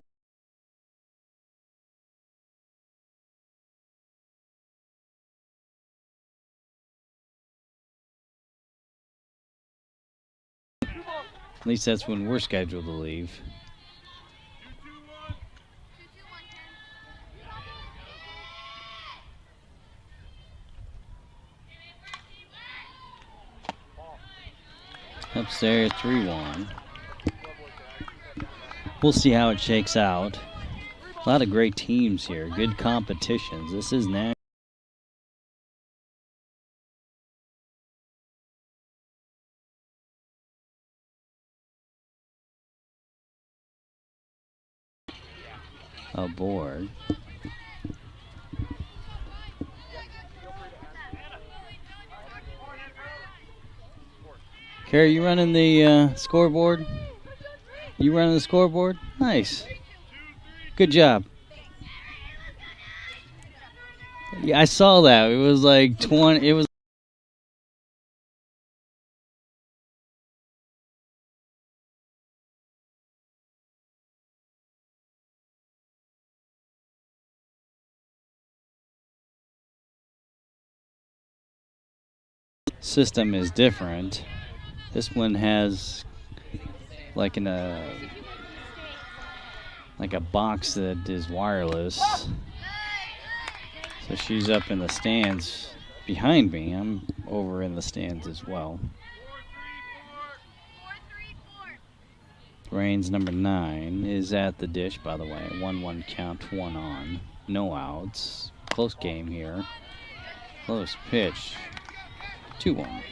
At least that's when we're scheduled to leave. Upstairs, 3-1. We'll see how it shakes out. A lot of great teams here, good competitions. This is now. Aboard. Carrie, you running the scoreboard? You running the scoreboard? Nice. Good job. Yeah, I saw that. It was like 20. It was. System is different. This one has like like a box that is wireless. So she's up in the stands behind me. I'm over in the stands as well. Reigns number 9 is at the dish, by the way. 1-1 count, 1 on. No outs. Close game here. Close pitch. 2-1.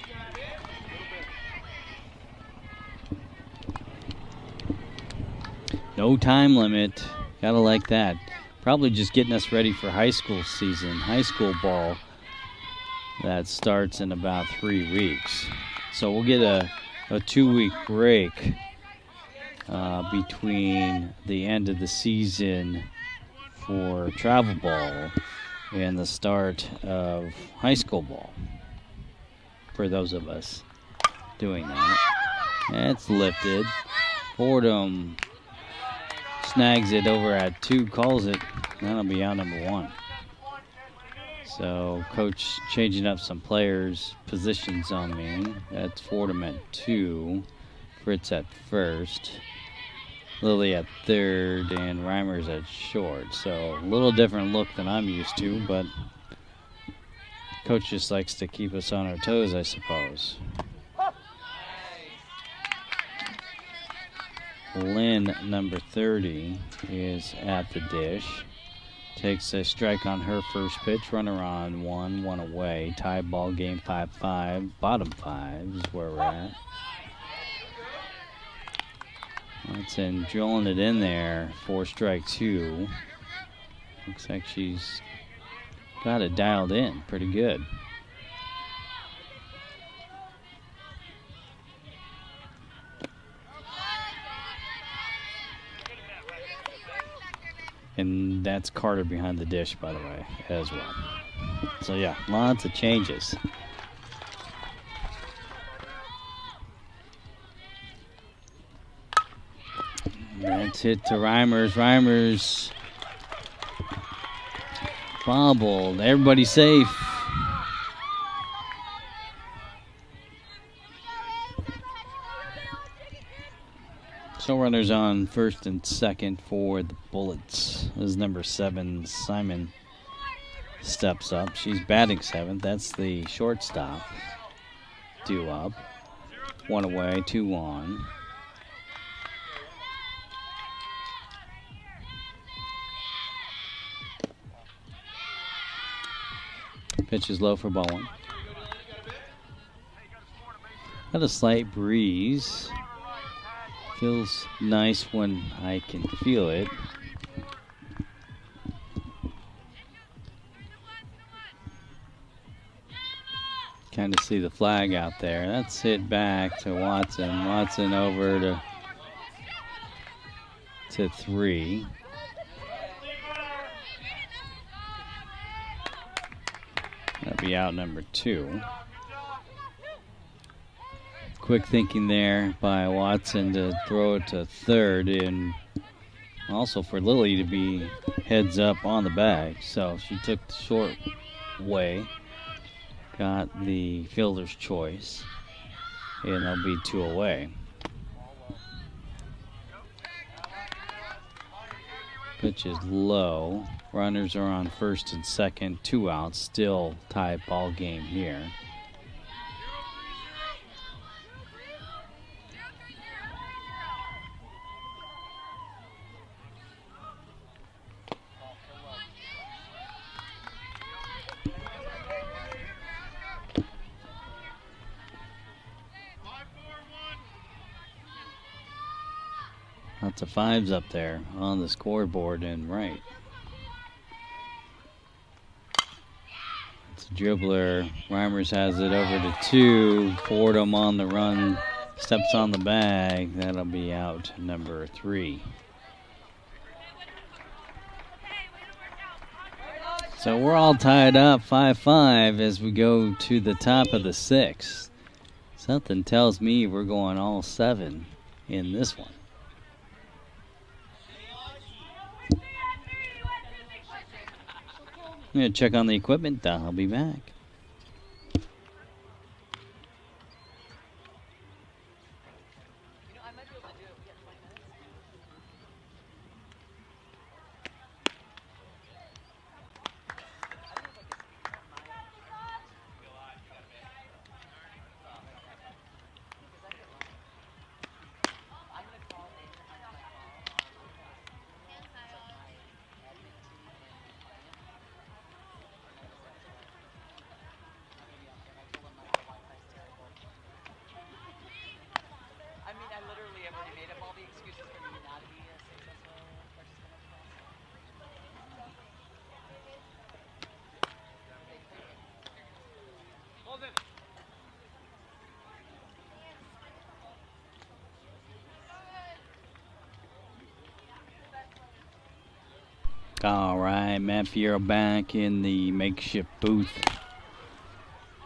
No time limit. Gotta like that. Probably just getting us ready for high school season, high school ball that starts in about 3 weeks. So we'll get a 2-week break between the end of the season for travel ball and the start of high school ball for those of us doing that. That's lifted. Fordham snags it over at 2, calls it. That'll be out number 1. So coach changing up some players' positions on me. That's Fordham at 2, Fritz at first, Lily at third, and Reimers at short. So a little different look than I'm used to, but coach just likes to keep us on our toes, I suppose. Lynn, number 30, is at the dish. Takes a strike on her first pitch. Runner on 1 away. Tie ball game 5-5. Bottom 5 is where we're at. Watson drilling it in there for strike 2. Looks like she's got it dialed in pretty good. And that's Carter behind the dish, by the way, as well. So, yeah, lots of changes. That's hit to Reimers. Reimers bobbled. Everybody safe. So runners on first and second for the Bullets. As number 7, Simon, steps up. She's batting 7th. That's the shortstop. Due up. 1 away, 2 on. Pitch is low for ball 1. Got a slight breeze. Feels nice when I can feel it. Kind of see the flag out there. That's hit back to Watson. Watson over to 3. That'll be out number 2. Quick thinking there by Watson to throw it to third, and also for Lily to be heads up on the bag. So she took the short way, got the fielder's choice, and they'll be 2 away. Pitch is low. Runners are on first and second, 2 outs. Still tie ball game here. Lots of 5s up there on the scoreboard and right. It's a dribbler. Reimers has it over to 2. Fordham on the run. Steps on the bag. That'll be out number 3. So we're all tied up 5-5 as we go to the top of the 6th. Something tells me we're going all 7 in this one. I'm going to check on the equipment. I'll be back. All right, Matt Fierro back in the makeshift booth.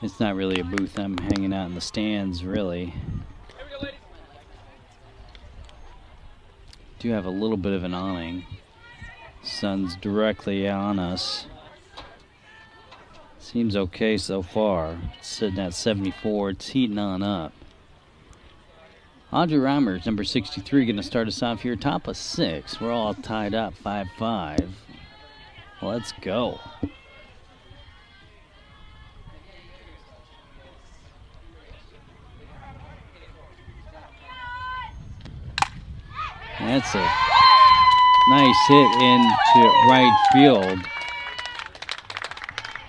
It's not really a booth. I'm hanging out in the stands, really. Do have a little bit of an awning. Sun's directly on us. Seems okay so far. It's sitting at 74. It's heating on up. Audrey Reimers, number 63, going to start us off here, top of 6. We're all tied up, 5-5. Let's go. That's a nice hit into right field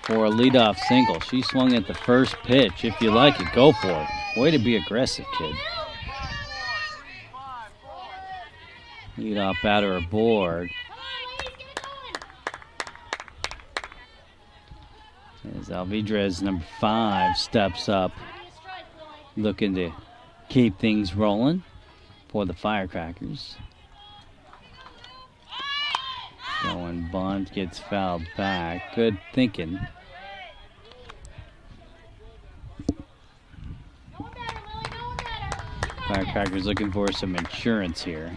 for a leadoff single. She swung at the first pitch. If you like it, go for it. Way to be aggressive, kid. Leadoff batter aboard. As Alvidrez, number 5, steps up, looking to keep things rolling for the Firecrackers. Going Bond gets fouled back. Good thinking. Firecrackers looking for some insurance here.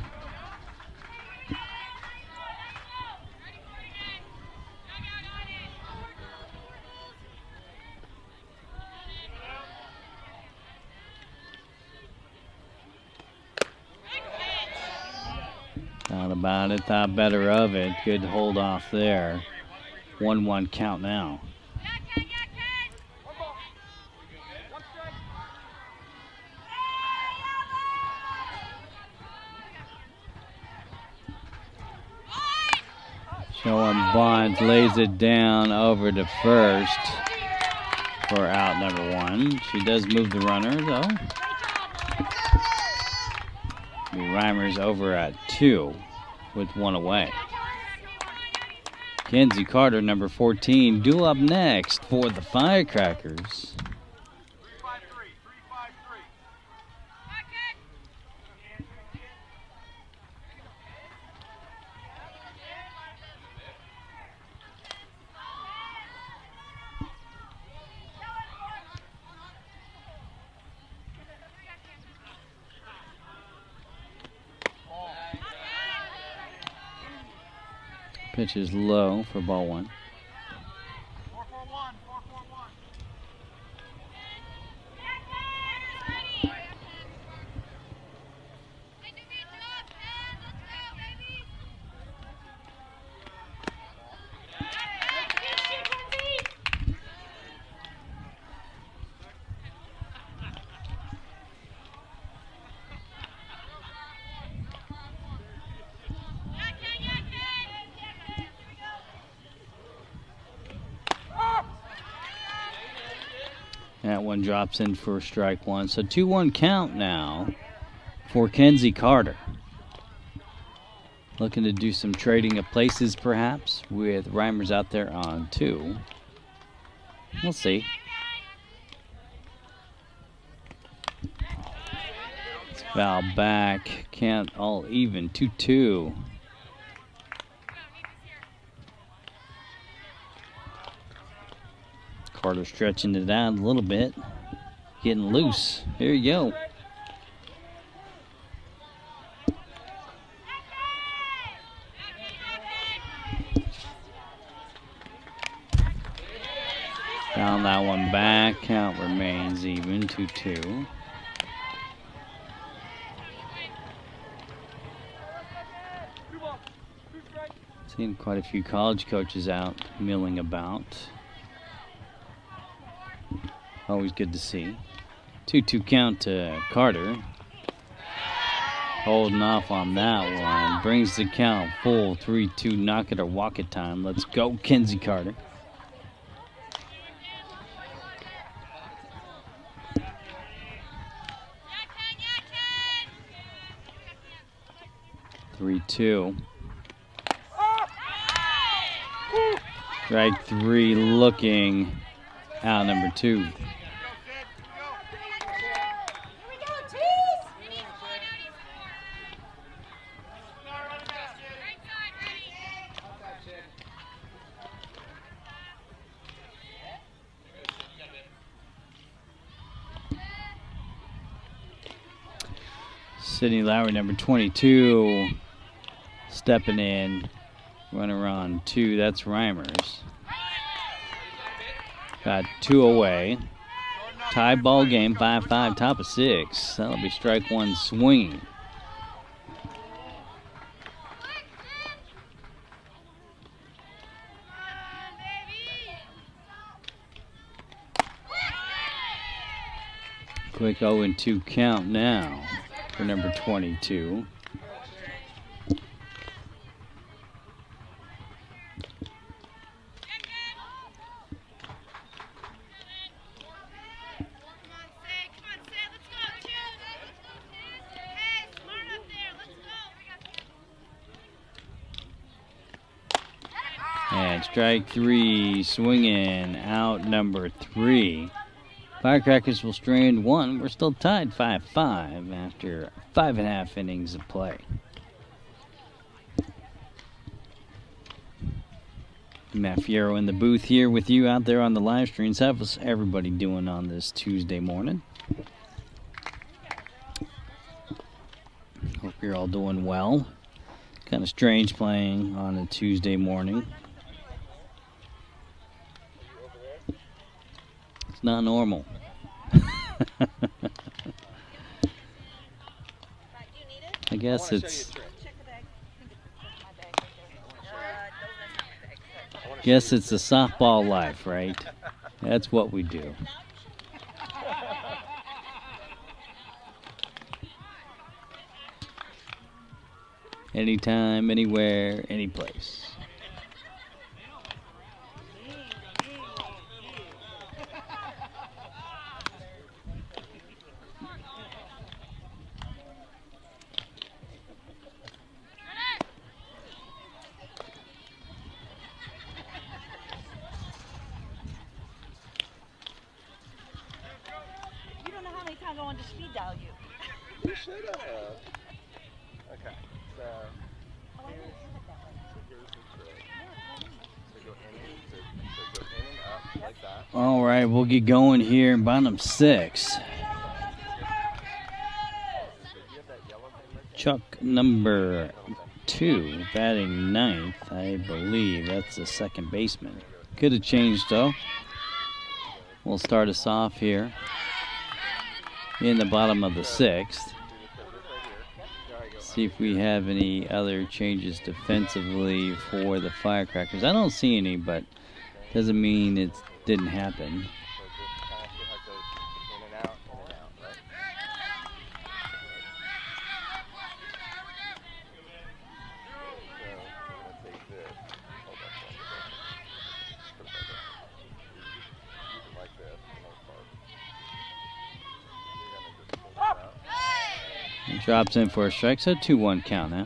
Thought about it, thought better of it. Good hold off there. 1-1 count now. Showing Bond lays it down over to first for out number 1. She does move the runner though. Reimers over at 2 with 1 away. Kenzie Carter, number 14, due up next for the Firecrackers. Pitch is low for ball 1. 4-4-1. That one drops in for strike 1. So 2-1 count now for Kenzie Carter. Looking to do some trading of places perhaps with Reimers out there on 2. We'll see. It's foul back. Count all even. 2-2. Carter stretching it out a little bit. Getting loose. Here you go. Down that one back. Count remains even, 2-2. Seen quite a few college coaches out milling about. Always good to see. 2-2 count to Carter. Holding off on that one. Brings the count full. 3-2 knock it or walk it time. Let's go, Kenzie Carter. Three-two. Strike 3 looking out, number 2. Sydney Lowry, number 22, stepping in. Runner on 2, that's Reimers. Got 2 away. Tie ball game, 5-5, top of 6. That'll be strike 1 swinging. Quick 0-2 count now for number 22. And strike 3, swinging out, number 3. Firecrackers will strand 1. We're still tied 5-5 after 5.5 innings of play. Matt Fierro in the booth here with you out there on the live streams. How's everybody doing on this Tuesday morning? Hope you're all doing well. Kind of strange playing on a Tuesday morning. It's not normal. I guess it's the softball life, right? That's what we do. Anytime, anywhere, any place. All right, we'll get going here in bottom 6. Chuck number 2, batting 9th, I believe. That's the second baseman. Could have changed, though. We'll start us off here in the bottom of the 6th. See if we have any other changes defensively for the Firecrackers. I don't see any, but doesn't mean it didn't happen. He drops in for a strike, so 2-1 count now.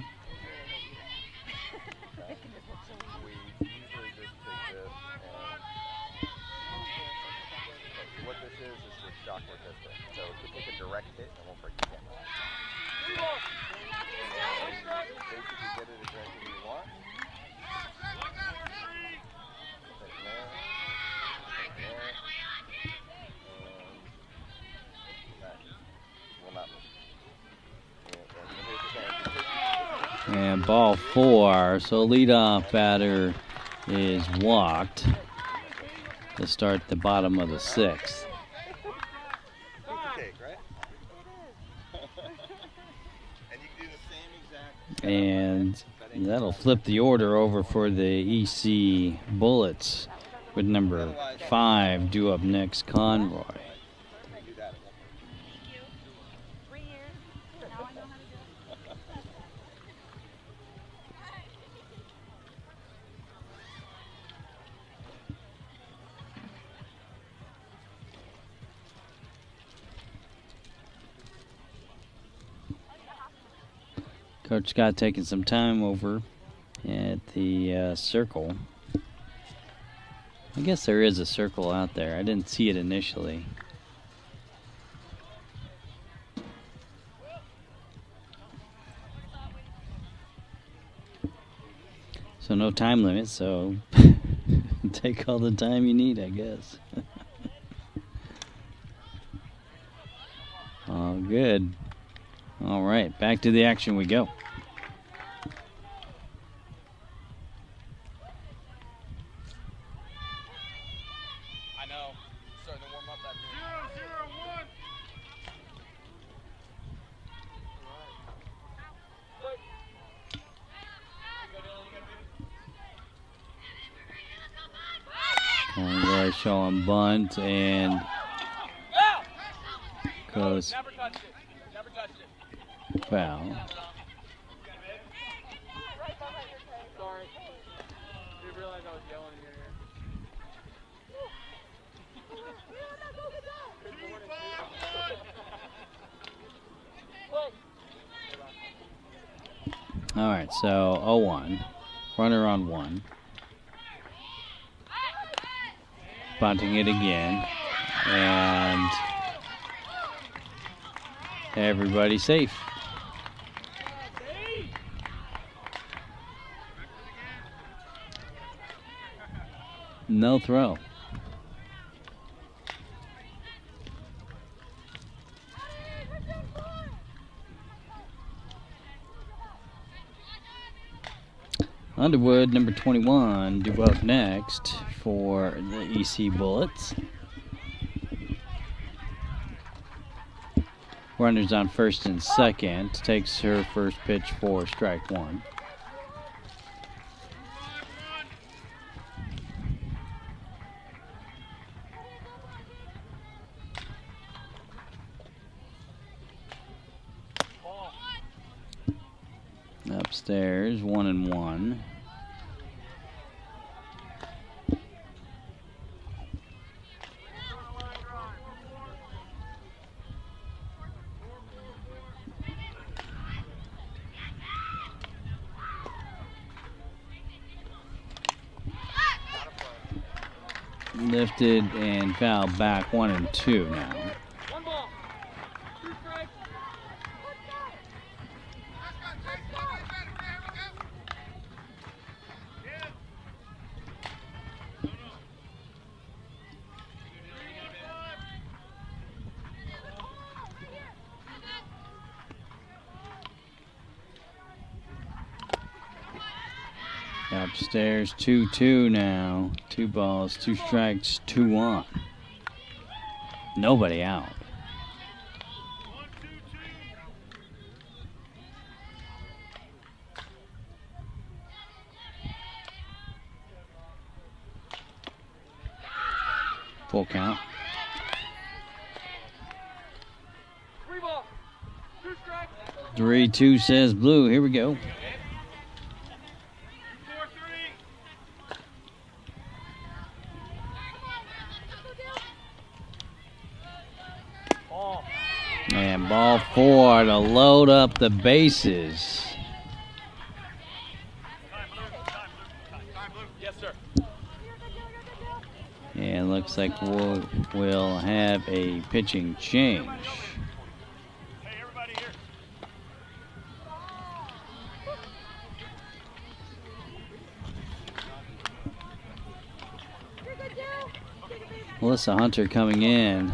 And ball 4. So leadoff batter is walked to start the bottom of the 6th. And that'll flip the order over for the EC Bullets with number 5 due up next, Conroy. Coach Scott taking some time over at the circle. I guess there is a circle out there. I didn't see it initially. So no time limit, so take all the time you need, I guess. All good. All right, back to the action we go. I know. Starting to warm up that 0-0-1. Conroy showing bunt and goes Never touched it. Never touched it. foul. Sorry. Didn't realize I was yelling in your ear. All right, so 0-1. Runner on 1. Bunting it again. And everybody safe. No throw. Underwood, number 21, due up next for the EC Bullets. Runners on first and second. Takes her first pitch for strike 1. Upstairs, 1-1. Lifted and fouled back, 1-2 now. One ball. 2 strikes. Upstairs, 2-2 now. 2 balls, 2 strikes, 2 on. Nobody out. Full count. 3 ball. 2 strikes. 3-2 says Blue. Here we go. 4-3. And ball 4 to load up the bases. Yes, sir. And looks like we'll have a pitching change. Hey, everybody here. Melissa Hunter coming in.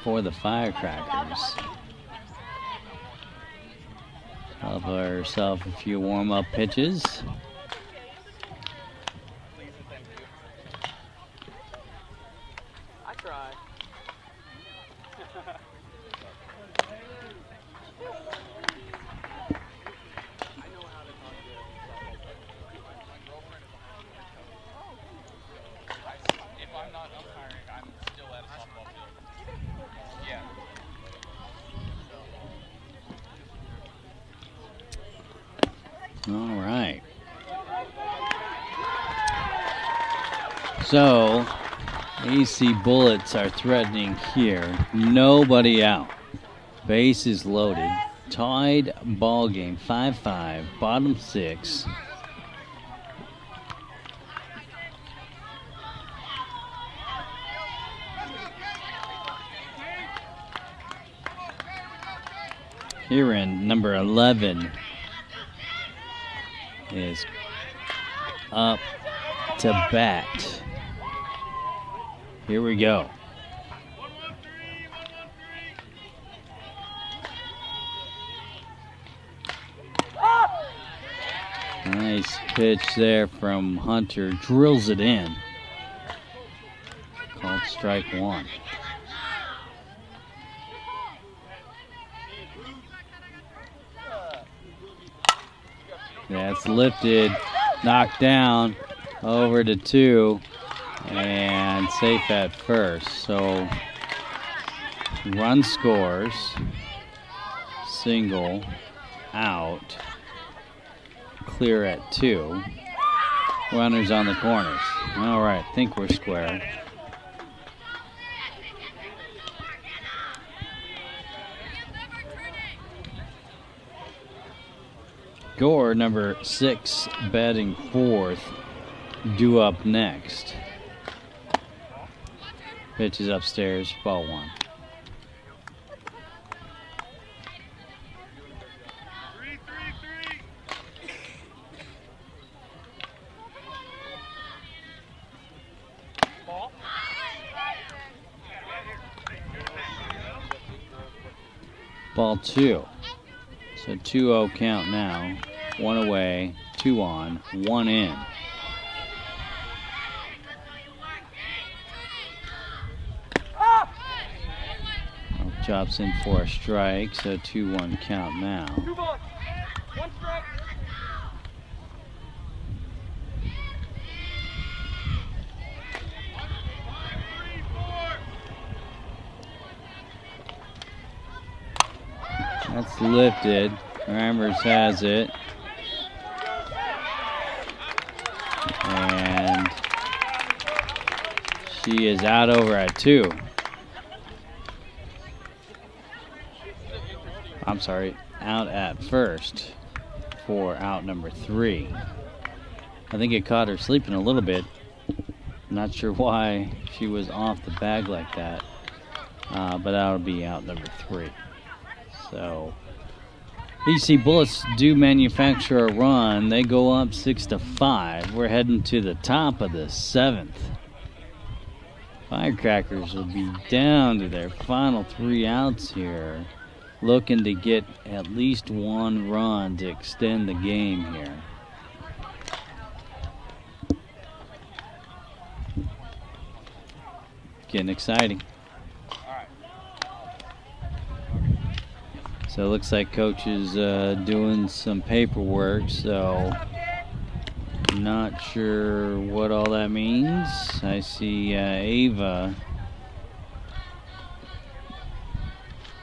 for the Firecrackers. Have herself a few warm-up pitches. I tried. If I'm not umpiring, I'm still at a softball field. Yeah. All right. So, EC Bullets are threatening here. Nobody out. Base is loaded. Tied ball game, 5-5, bottom 6. Here in number 11 is up to bat. Here we go. Nice pitch there from Hunter. Drills it in. Called strike one. That's lifted, knocked down, over to 2, and safe at first. So run scores, single, out, clear at 2. Runners on the corners. All right, think we're square. Gore, number 6, batting 4th, due up next. Pitch is upstairs, ball 1. Ball 2. So 2-0 count now. 1 away, 2 on, 1 in. Chops in for a strike, so 2-1 count now. 2 balls, 1 strike. That's lifted. Rammers has it. And she is out over at 2. I'm sorry, out at first for out number 3. I think it caught her sleeping a little bit. Not sure why she was off the bag like that. But that'll be out number 3. So EC Bullets do manufacture a run. They go up 6-5. We're heading to the top of the 7th. Firecrackers will be down to their final 3 outs here, looking to get at least 1 run to extend the game here. Getting exciting. So it looks like coach is doing some paperwork, so not sure what all that means. I see Ava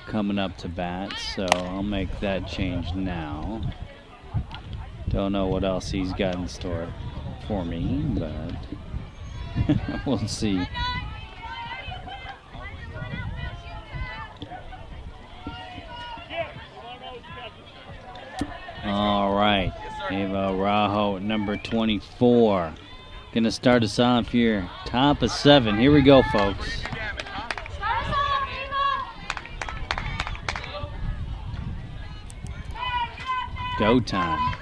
coming up to bat, so I'll make that change now. Don't know what else he's got in store for me, but we'll see. All right, Ava Rajo, number 24. Gonna start us off here, top of 7. Here we go, folks. Go time.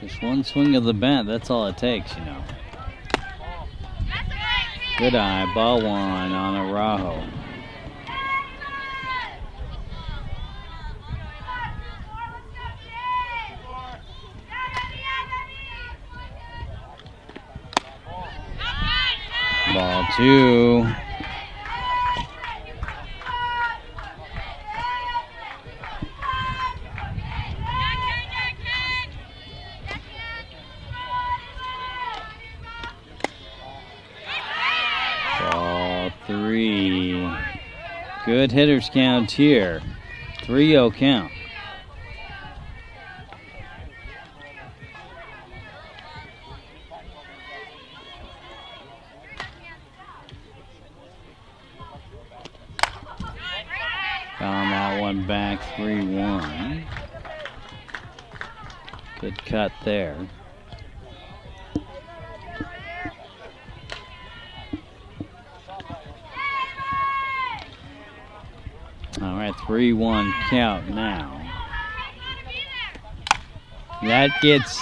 Just 1 swing of the bat, that's all it takes, you know. Good eye, ball one on Araujo. Ball two. Ball three. Good hitters count here. 3-0 count. Found that one back 3-1. Good cut there. All right, 3-1 count now. That gets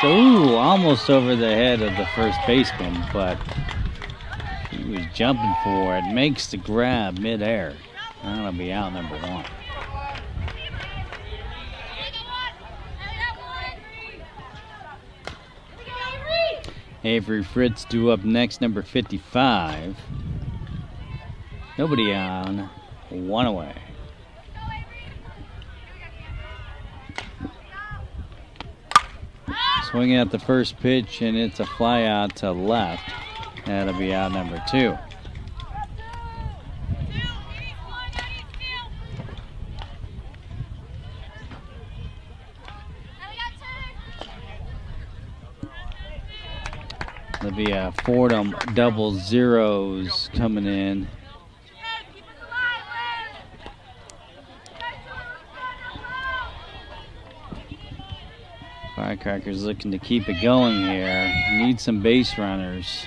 almost over the head of the first baseman, but he was jumping for it. Makes the grab midair. That'll be out number one. Avery Fritz due up next, number 55. Nobody on, one away. Swinging at the first pitch, and it's a fly out to left. That'll be out number two. There'll be a Fordham double zeros coming in. Firecrackers looking to keep it going here. Need some base runners.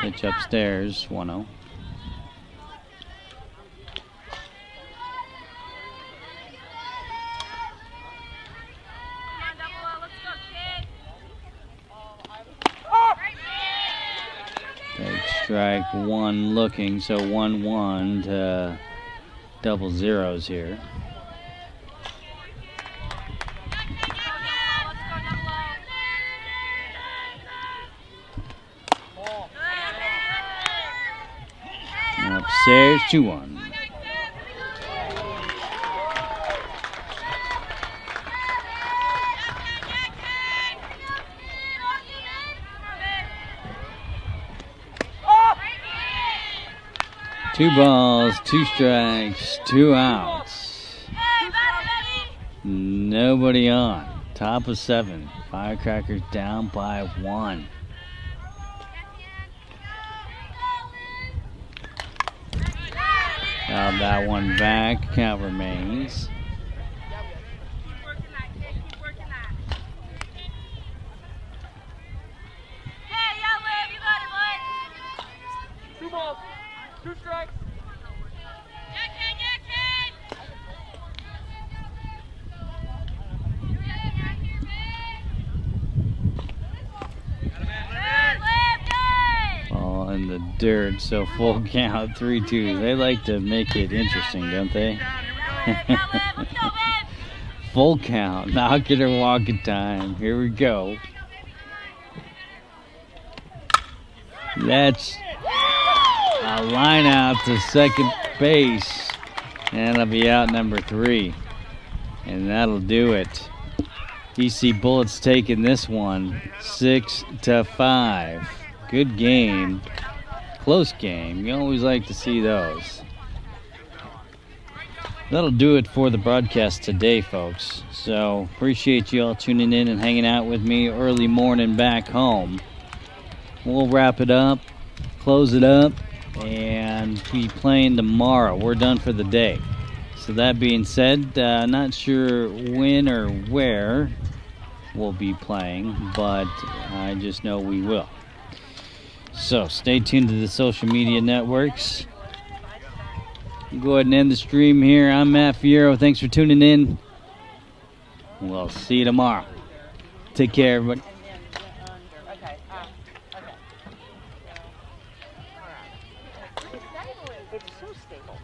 Pitch upstairs, 1-0. Strike one looking, so 1-1 to double zeros here. Upstairs, 2-1. Two balls, two strikes, 2 outs. Nobody on. Top of 7. Firecrackers down by 1. Now that one back. Count remains. Two strikes. Ball in the dirt, so full count, 3-2. They like to make it interesting, don't they? Full count, knock it or walk it time. Here we go. That's a line out to second base, and it'll be out number 3, and that'll do it. EC Bullets taking this one 6-5. Good game, close game. You always like to see those. That'll do it for the broadcast today, folks. So appreciate you all tuning in and hanging out with me early morning back home. We'll wrap it up, close it up, and be playing tomorrow. We're done for the day. So that being said, not sure when or where we'll be playing, but I just know we will. So stay tuned to the social media networks. Go ahead and end the stream here. I'm Matt Fierro. Thanks for tuning in. We'll see you tomorrow. Take care, everybody. it's so stable.